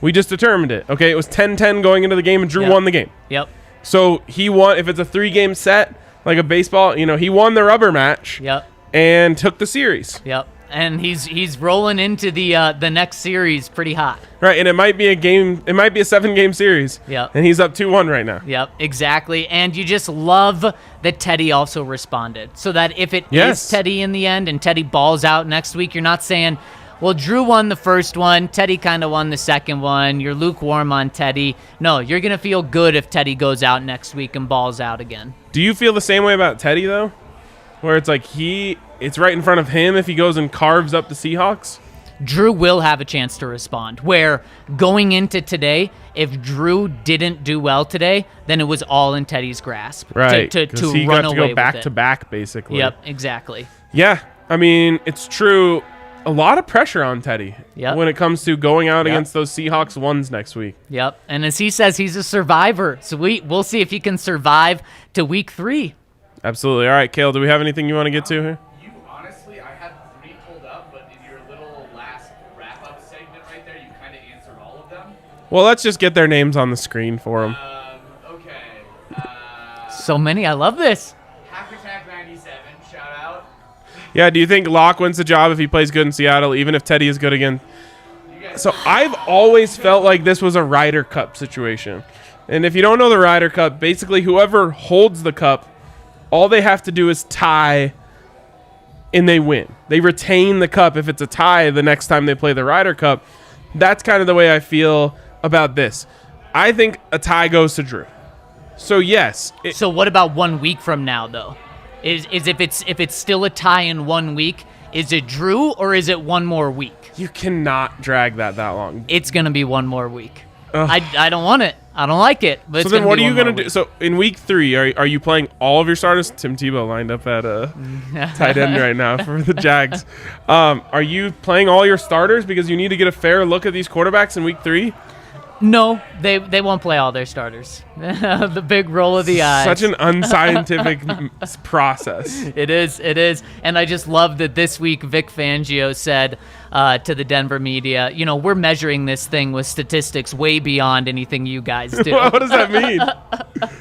We just determined it. Okay, it was 10-10 going into the game, and Drew won the game. Yep. So he won. If it's a 3-game set, like a baseball, he won the rubber match. Yep. And took the series. Yep. And he's rolling into the next series pretty hot. Right, and it might be a game. It might be a 7-game series. Yep. And he's up 2-1 right now. Yep, exactly. And you just love that Teddy also responded, so that if it is Teddy in the end and Teddy balls out next week, you're not saying, well, Drew won the first one, Teddy kind of won the second one, you're lukewarm on Teddy. No, you're going to feel good if Teddy goes out next week and balls out again. Do you feel the same way about Teddy, though? Where it's like it's right in front of him if he goes and carves up the Seahawks? Drew will have a chance to respond, where going into today, if Drew didn't do well today, then it was all in Teddy's grasp. Right, to he run got to away go back with to it. back, basically. Yep, exactly. Yeah, I mean, it's true. A lot of pressure on Teddy when it comes to going out against those Seahawks ones next week. Yep, and as he says, he's a survivor, so we'll see if he can survive to week 3. Absolutely. All right, Kale, do we have anything you want to get to here? Honestly, I had 3 pulled up, but in your little last wrap-up segment right there, you kind of answered all of them. Well, let's just get their names on the screen for them. Okay. So many. I love this. Hack 97, shout out. Yeah, do you think Locke wins the job if he plays good in Seattle, even if Teddy is good again? So I've always felt like this was a Ryder Cup situation. And if you don't know the Ryder Cup, basically whoever holds the cup, all they have to do is tie, and they win. They retain the cup if it's a tie the next time they play the Ryder Cup. That's kind of the way I feel about this. I think a tie goes to Drew. So yes. So what about 1 week from now, though? Is if it's still a tie in 1 week, is it Drew or is it one more week? You cannot drag that long. It's gonna be one more week. I don't want it. I don't like it. But so then what are you going to do? So in week 3, are you playing all of your starters? Tim Tebow lined up at tight end right now for the Jags. Are you playing all your starters because you need to get a fair look at these quarterbacks in week 3? No, they won't play all their starters. The big roll of the eyes. Such an unscientific process. It is. And I just love that this week Vic Fangio said to the Denver media, we're measuring this thing with statistics way beyond anything you guys do. What does that mean?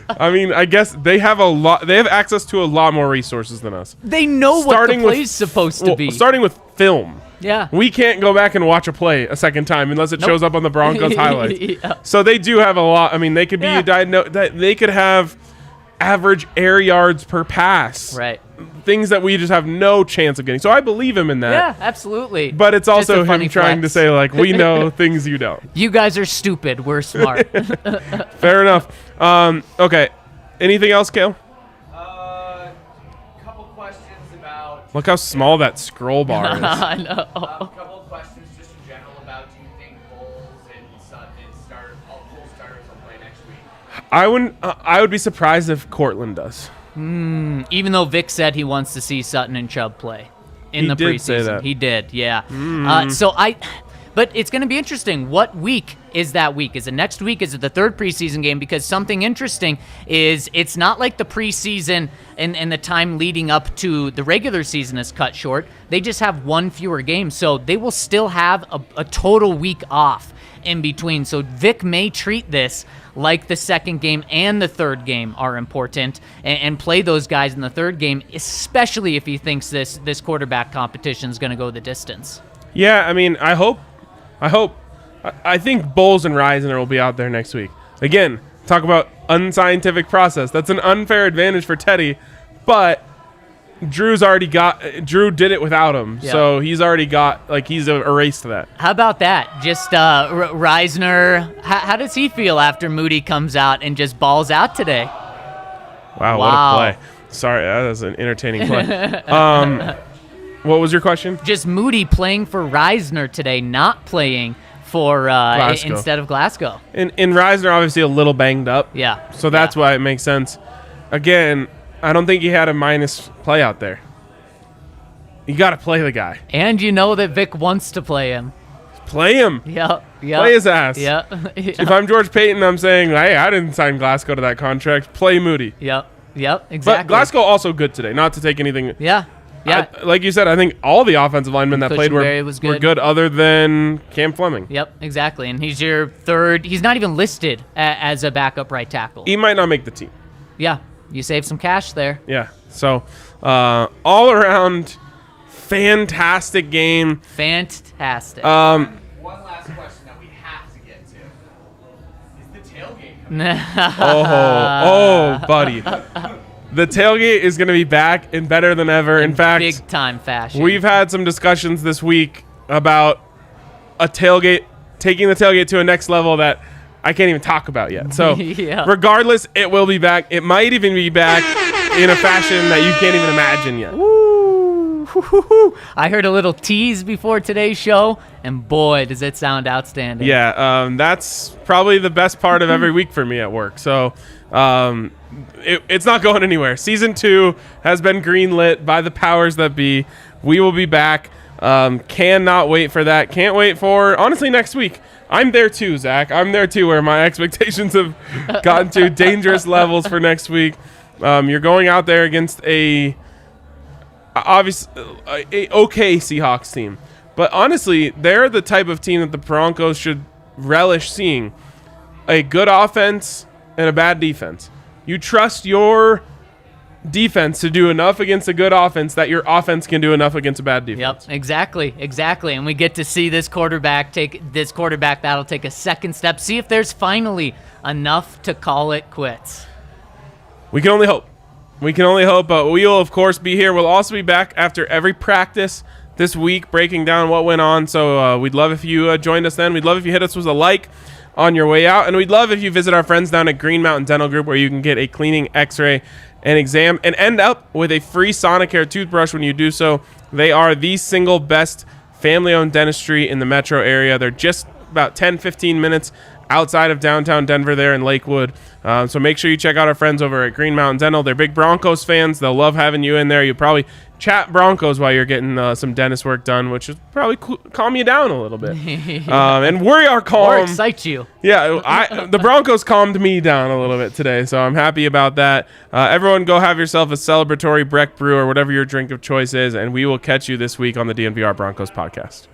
I mean, I guess they have access to a lot more resources than us. They know what the play's supposed to be. Starting with film. Yeah. We can't go back and watch a play a second time unless it shows up on the Broncos highlights. Yeah. So they do have a lot. I mean, they could be they could have average air yards per pass. Right. Things that we just have no chance of getting. So I believe him in that. Yeah, absolutely. But it's also him trying to flex. say, like, we know things you don't. You guys are stupid. We're smart. Fair enough. Okay. Anything else, Kale? Couple questions about. Look how small that scroll bar is. I know. Couple of questions just in general about, do you think Bowles and Sutton all full starters will play next week? I would be surprised if Cortland does. Even though Vic said he wants to see Sutton and Chubb play in the did preseason. say that. He did, yeah. But it's going to be interesting. What week is that week? Is it next week? Is it the third preseason game? Because something interesting is it's not like the preseason and the time leading up to the regular season is cut short. They just have one fewer game, so they will still have a total week off in between. So Vic may treat this like the second game and the third game are important and play those guys in the third game, especially if he thinks this quarterback competition is going to go the distance. Yeah, I mean, I hope. I think Bowles and Reisner will be out there next week. Again, talk about unscientific process. That's an unfair advantage for Teddy, but Drew did it without him, so he's already he's erased that. How about that? Just Reisner, how does he feel after Moody comes out and just balls out today? Wow. What a play. Sorry, that was an entertaining play. What was your question? Just Moody playing for Reisner today, not playing for instead of Glasgow. And Reisner obviously a little banged up. Yeah. So that's why it makes sense. Again, I don't think he had a minus play out there. You got to play the guy. And you know that Vic wants to play him. Play him. Yep. Play his ass. Yep. If I'm George Payton, I'm saying, hey, I didn't sign Glasgow to that contract. Play Moody. Yep. Exactly. But Glasgow also good today. Not to take anything. Yeah. Yeah. Like you said, I think all the offensive linemen that played Cushenberry were was were good. good other than Cam Fleming. Yep, exactly. And he's your third. He's not even listed as a backup right tackle. He might not make the team. Yeah, you save some cash there. Yeah. So all around fantastic game. Fantastic. One last question that we have to get to is the tailgate coming. Oh, buddy. The tailgate is going to be back and better than ever. In fact, big time fashion. we've had some discussions this week about a tailgate, taking the tailgate to a next level that I can't even talk about yet. So Yeah. regardless, it will be back. It might even be back in a fashion that you can't even imagine yet. Woo. I heard a little tease before today's show, and boy, does it sound outstanding. Yeah, that's probably the best part of every week for me at work. So it's not going anywhere. Season 2 has been greenlit by the powers that be. We will be back. Cannot wait for that. Can't wait for, honestly, next week. I'm there too, Zach. I'm there too, where my expectations have gotten to dangerous levels for next week. You're going out there against a okay Seahawks team. But honestly, they're the type of team that the Broncos should relish seeing. A good offense and a bad defense. You trust your defense to do enough against a good offense that your offense can do enough against a bad defense. Yep, exactly. And we get to see this quarterback battle take a second step. See if there's finally enough to call it quits. We can only hope. But we will, of course, be here. We'll also be back after every practice this week, breaking down what went on. So we'd love if you joined us then. We'd love if you hit us with a like on your way out. And we'd love if you visit our friends down at Green Mountain Dental Group, where you can get a cleaning, x-ray, and exam, and end up with a free Sonicare toothbrush when you do so. They are the single best family-owned dentistry in the metro area. They're just about 10-15 minutes outside of downtown Denver there in Lakewood. So make sure you check out our friends over at Green Mountain Dental. They're big Broncos fans. They'll love having you in there. You'll probably chat Broncos while you're getting some dentist work done, which is probably calm you down a little bit. And we are calm. Or excite you. Yeah, the Broncos calmed me down a little bit today, so I'm happy about that. Everyone go have yourself a celebratory Breck Brew or whatever your drink of choice is, and we will catch you this week on the DNVR Broncos podcast.